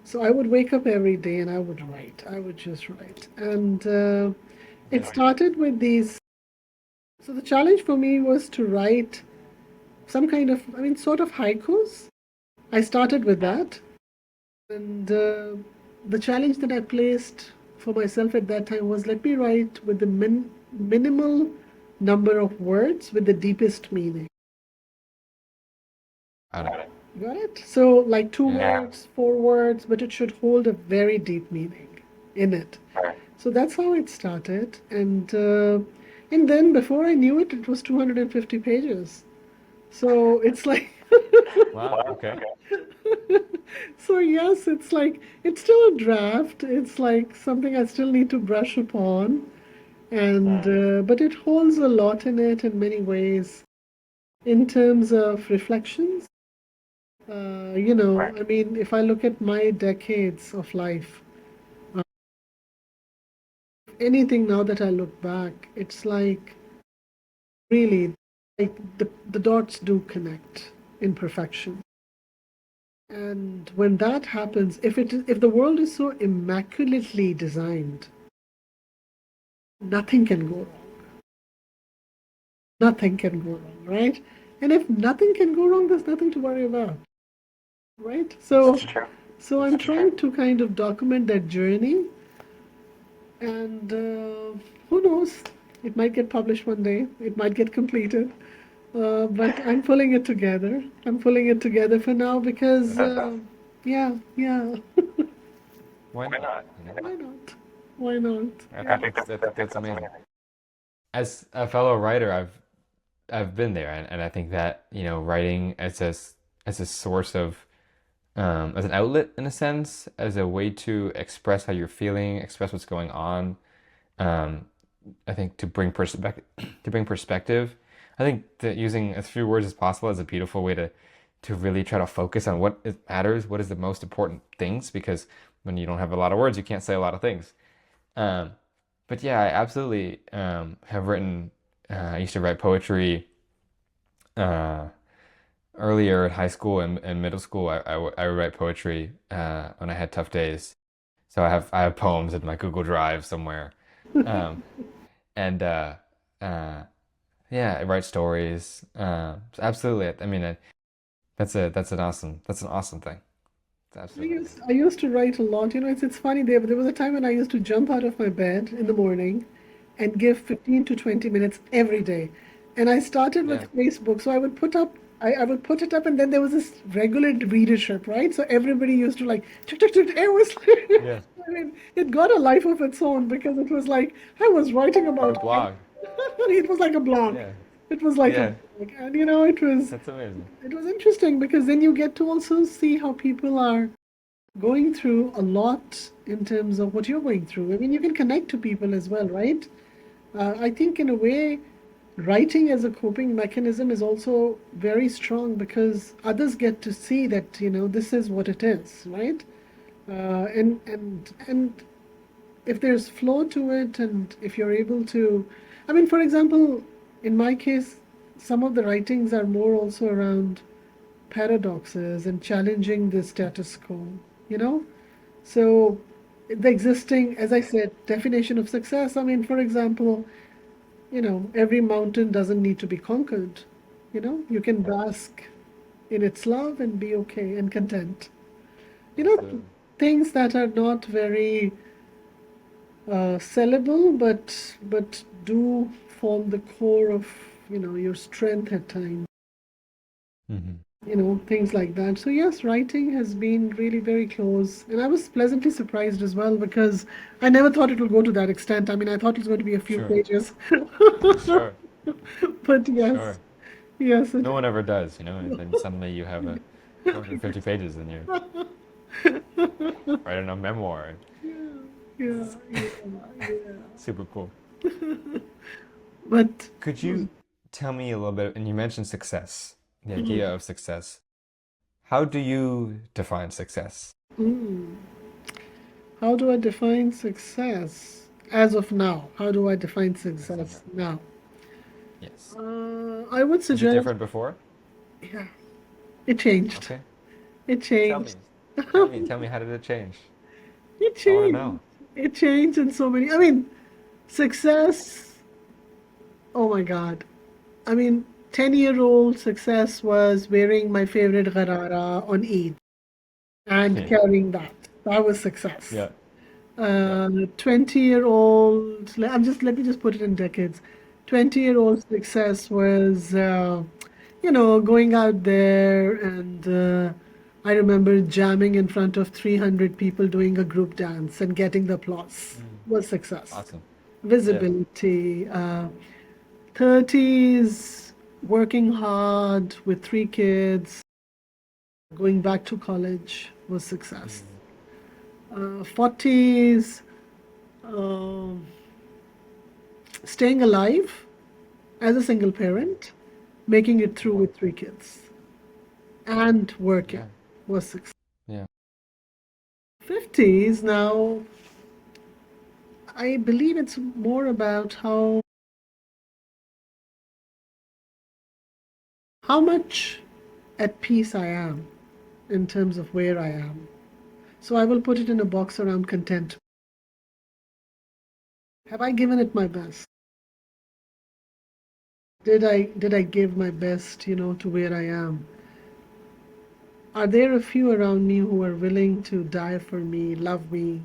So I would wake up every day and I would write. I would just write. And it Nice. started with these. So the challenge for me was to write some kind of, I mean, sort of haikus. I started with that. And the challenge that I placed for myself at that time was let me write with the minimal number of words with the deepest meaning. Got it. Got it? So, like two Yeah. words, four words, but it should hold a very deep meaning in it. So that's how it started. And then before I knew it, it was 250 pages. So it's like, Wow. Okay. so yes, it's like, it's still a draft. It's like something I still need to brush upon. And, but it holds a lot in it in many ways in terms of reflections. I mean, if I look at my decades of life, anything now that I look back, it's like really like the dots do connect in perfection. And when that happens, if the world is so immaculately designed, nothing can go wrong. Nothing can go wrong, right? And if nothing can go wrong, there's nothing to worry about, right? So, That's true. so I'm trying to kind of document that journey, and who knows? It might get published one day. It might get completed. But I'm pulling it together. I'm pulling it together for now because, yeah, yeah. Why not? You know, Why not? Why not? Yeah. I think that's amazing. As a fellow writer, I've been there, and I think that writing as as a source of as an outlet in a sense, as a way to express how you're feeling, express what's going on. Um, I think to bring perspective, to bring perspective. I think that using as few words as possible is a beautiful way to really try to focus on what matters, what is the most important things, because when you don't have a lot of words, you can't say a lot of things. Um, but yeah, I absolutely have written. I used to write poetry uh, earlier in high school and middle school. I would write poetry when I had tough days. So I have poems in my Google Drive somewhere. Um, and uh, yeah, I write stories. So absolutely. I mean, that's an awesome thing. It's absolutely amazing. I used to write a lot. It's funny. There was a time when I used to jump out of my bed in the morning and give 15 to 20 minutes every day. And I started Yeah, with Facebook. So I would put it up, and then there was this regular readership, right? So everybody used to like, tuk, tuk, tuk. It was, yeah. I mean, it got a life of its own because it was like I was writing Your about, blog. it was like a blog. Yeah, It was like a yeah. blog. And, That's amazing. it was interesting because then you get to also see how people are going through a lot in terms of what you're going through. I mean, you can connect to people as well, right? I think, in a way, writing as a coping mechanism is also very strong because others get to see that, this is what it is, right? And if there's flow to it, and if you're able to, I mean, for example, in my case, some of the writings are more also around paradoxes and challenging the status quo, you know? So the existing, as I said, definition of success, I mean, for example, every mountain doesn't need to be conquered. You can bask in its love and be okay and content. You know, Absolutely. things that are not very sellable, but do form the core of, your strength at times. Hmm. Things like that. So yes, writing has been really very close, and I was pleasantly surprised as well because I never thought it would go to that extent. I mean, I thought it was going to be a few Sure, pages, sure, but yes, sure. yes, No one ever does, and then suddenly you have a 250 pages and you're writing a memoir. yeah, yeah, yeah. Super cool. But Could you tell me a little bit, and you mentioned success, the mm, idea of success. How do you define success? mm, how do I define success as of now? How do I define As of success now. now? Yes. I would Was it suggest, different before? yeah, it changed. Okay. It Tell changed. me. Tell me, how did it change? It I want to changed. know. It changed in so many. I mean, success. Oh my God. I mean, 10-year-old success was wearing my favorite gharara on Eid and Yeah. carrying that. That was success. Yeah. Yeah. 20-year-old, let me just put it in decades. 20-year-old success was, going out there and I remember jamming in front of 300 people doing a group dance and getting the applause Mm. was success. Awesome. Yeah. Visibility. 30s, working hard with 3 kids, going back to college was success. Mm. 40s, um, staying alive as a single Mm. parent, making it through Mm. with 3 kids, and working Yeah. was success. Yeah. 50s now, I believe it's more about how much at peace I am in terms of where I am. So I will put it in a box around content. Have I given it my best? Did I give my best, to where I am? Are there a few around me who are willing to die for me, love me,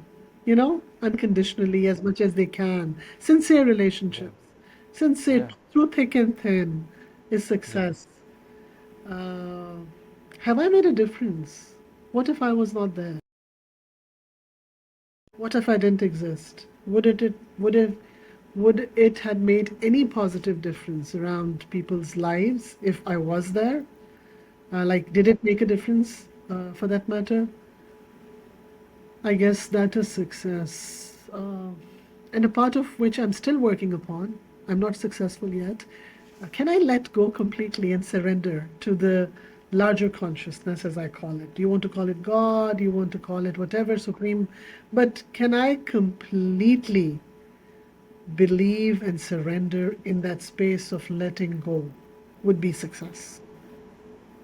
unconditionally as much as they can? Sincere Yeah. relationships. Sincere Yeah. through thick and thin is Yeah. success. Uh, have I made a difference? What if I was not there? What if I didn't exist? Would it had made any positive difference around people's lives if I was there? Like, did it make a difference for that matter? I guess that is success. And a part of which I'm still working upon. I'm not successful yet. Can I let go completely and surrender to the larger consciousness, as I call it? You want to call it God, you want to call it whatever, supreme, but can I completely believe and surrender in that space of letting go? Would be success.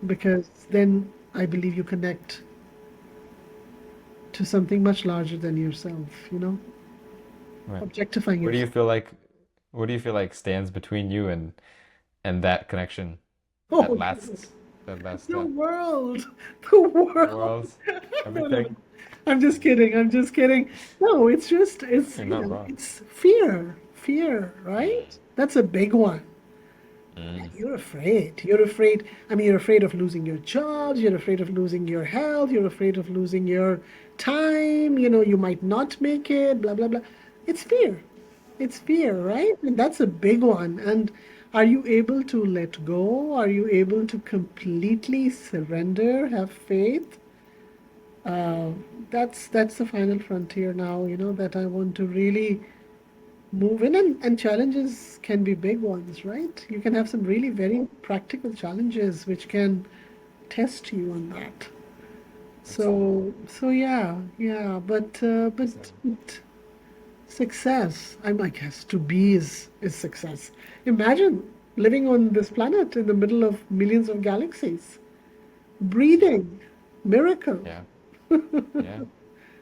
Because then I believe you connect to something much larger than yourself, Right. objectifying What do you yourself. feel like what do you feel like stands between you and that connection, that Oh, last that last the step? world, the The world. world, No, no, no. everything. I'm just kidding. I'm just kidding. No, it's just, You're not wrong. it's fear. Fear, right? Mm. That's a big one. Mm. You're afraid. You're afraid. I mean, you're afraid of losing your jobs. You're afraid of losing your health. You're afraid of losing your time. You might not make it, blah, blah, blah. It's fear. It's fear, right? And that's a big one. And are you able to let go? Are you able to completely surrender, have faith? Uh, that's the final frontier now, that I want to really move in, and challenges can be big ones, right? You can have some really very practical challenges which can test you on that. Absolutely. So yeah, yeah, So, but success, I guess to be is success. Imagine living on this planet in the middle of millions of galaxies, yeah. breathing, miracle. Yeah. Yeah.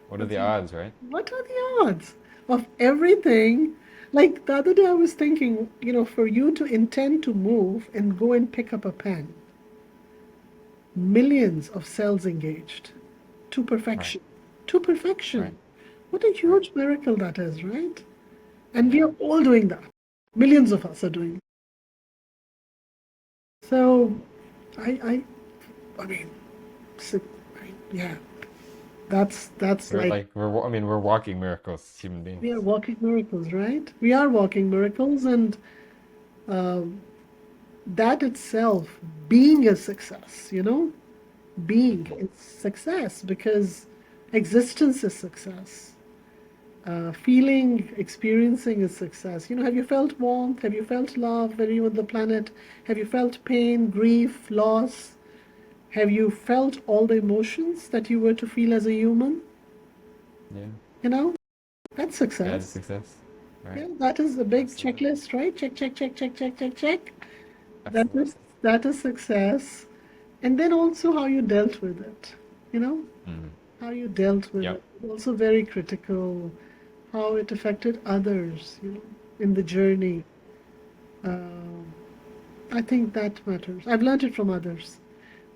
What are That's the odds, right? What are the odds of everything? Like the other day, I was thinking, for you to intend to move and go and pick up a pen, millions of cells engaged to Right. perfection. To Right. perfection. What a Right. huge miracle that is, right? And we Yeah. are all doing that. Millions of us are doing it. So, I mean, si- yeah, that's We're like like I mean, we're walking miracles, human we are beings. walking miracles, right? We are walking miracles, and um, that itself being a success, being Hmm. is success because existence is success. feeling, experiencing is success. Have you felt warmth? Have you felt love? Were you on the planet? Have you felt pain, grief, loss? Have you felt all the emotions that you were to feel as a human? Yeah. You know, that's That is success. success. Right. Yeah, that is a big Absolutely. checklist, right? Check, check, check, check, check, check, check. That is Absolutely. that is success. And then also how you dealt with it, you know, Mm. how you dealt with Yep. it. Also very critical, how it affected others, in the journey. Um, I think that matters. I've learned it from others.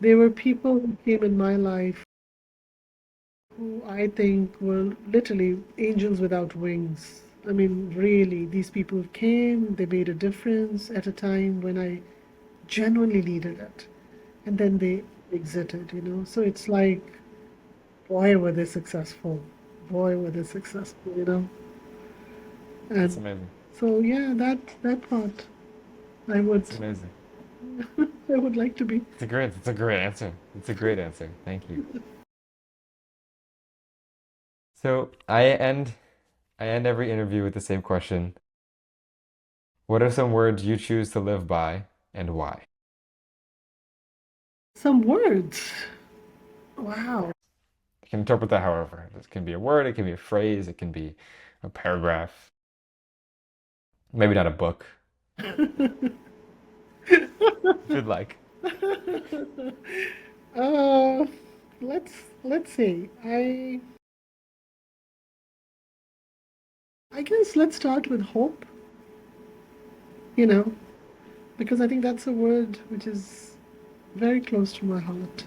There were people who came in my life who I think were literally angels without wings. I mean, really, these people came, they made a difference at a time when I genuinely needed it. And then they exited. So it's like, boy, were they successful. Boy, were they successful. That's And amazing. so, yeah, that part I would That's amazing. I would like to be. It's a great answer. It's a great answer. Thank you. So I end every interview with the same question. What are some words you choose to live by and why? Some words. Wow. You can interpret that however. It can be a word, it can be a phrase, it can be a paragraph, maybe not a book, if you'd like. Uh, let's see. I guess let's start with hope, you know, because I think that's a word which is very close to my heart.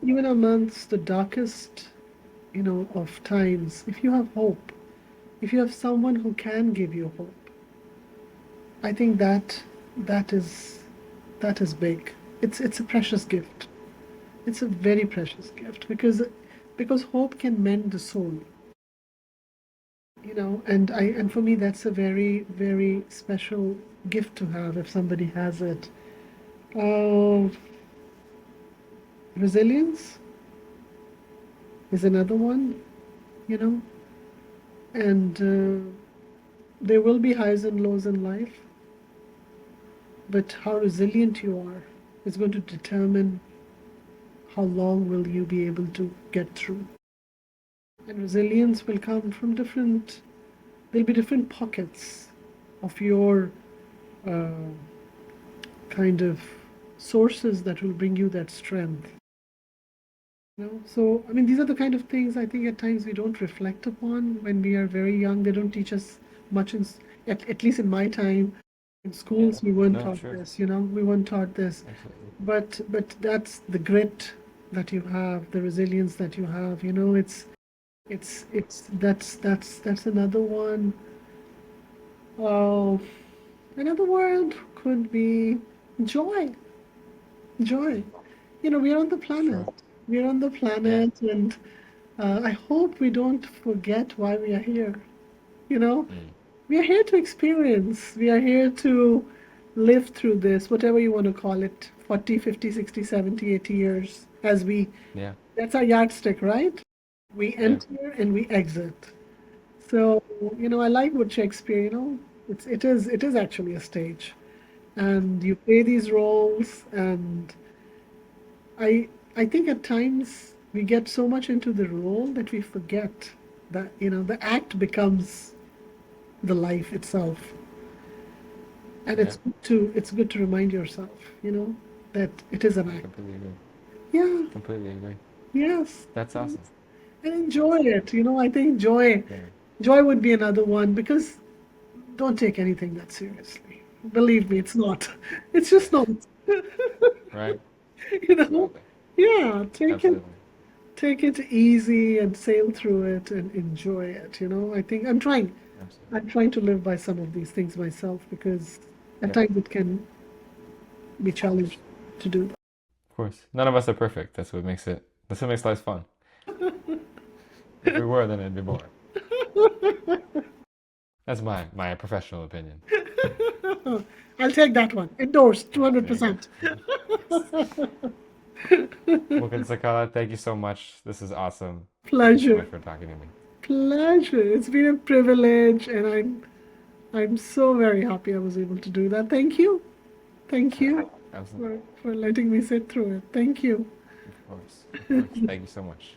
Even amongst the darkest of times, if you have hope, if you have someone who can give you hope, I think that is that is big. It's a precious gift. It's a very precious gift because hope can mend the soul. And for me that's a very, very special gift to have if somebody has it. Uh, Resilience is another one, you know, and there will be highs and lows in life, but how resilient you are is going to determine how long will you be able to get through. And resilience will come from there'll be different pockets of your uh, kind of sources that will bring you that strength. So I mean, these are the kind of things I think at times we don't reflect upon when we are very young. They don't teach us much at least in my time. In Yeah. schools, we weren't No, taught sure. this. We weren't taught this. Absolutely. But that's the grit that you have, the resilience that you have. It's that's another one. Oh, another word could be joy. Joy. We're on the planet. Sure. We're on the Yeah. planet, and I hope we don't forget why we are here. You know, Mm. we are here to experience. We are here to live through this, whatever you want to call it, 40, 50, 60, 70, 80 years Yeah. that's our yardstick, right? We Yeah. enter and we exit. So, I like what Shakespeare, it is actually a stage. And you play these roles, and I think at times we get so much into the role that we forget that, the act becomes the life itself. And Yeah. it's good to remind yourself, that it is an I act. completely agree. Yeah, Completely agree. yes. That's awesome. And enjoy That's it. I think joy would be another one because don't take anything that seriously. Believe me, it's not. It's just not. right. You know? Absolutely. Yeah, Absolutely. take it easy and sail through it and enjoy it. I think I'm trying. Absolutely. I'm trying to live by some of these things myself because at Yep. times it can be challenged to do that. Of course. None of us are perfect. That's what makes life fun. If we were, then it'd be boring. That's my professional opinion. I'll take that one. Endorsed, There you 200%. go. Muqaddisa Mehreen, thank you so much. This is awesome. Thank you so Pleasure. much for talking to me. pleasure. It's been a privilege, and I'm so very happy I was able to do that. Thank you. Thank you Absolutely. for letting me sit through it. Thank you. Of course. Of course. Thank you so much.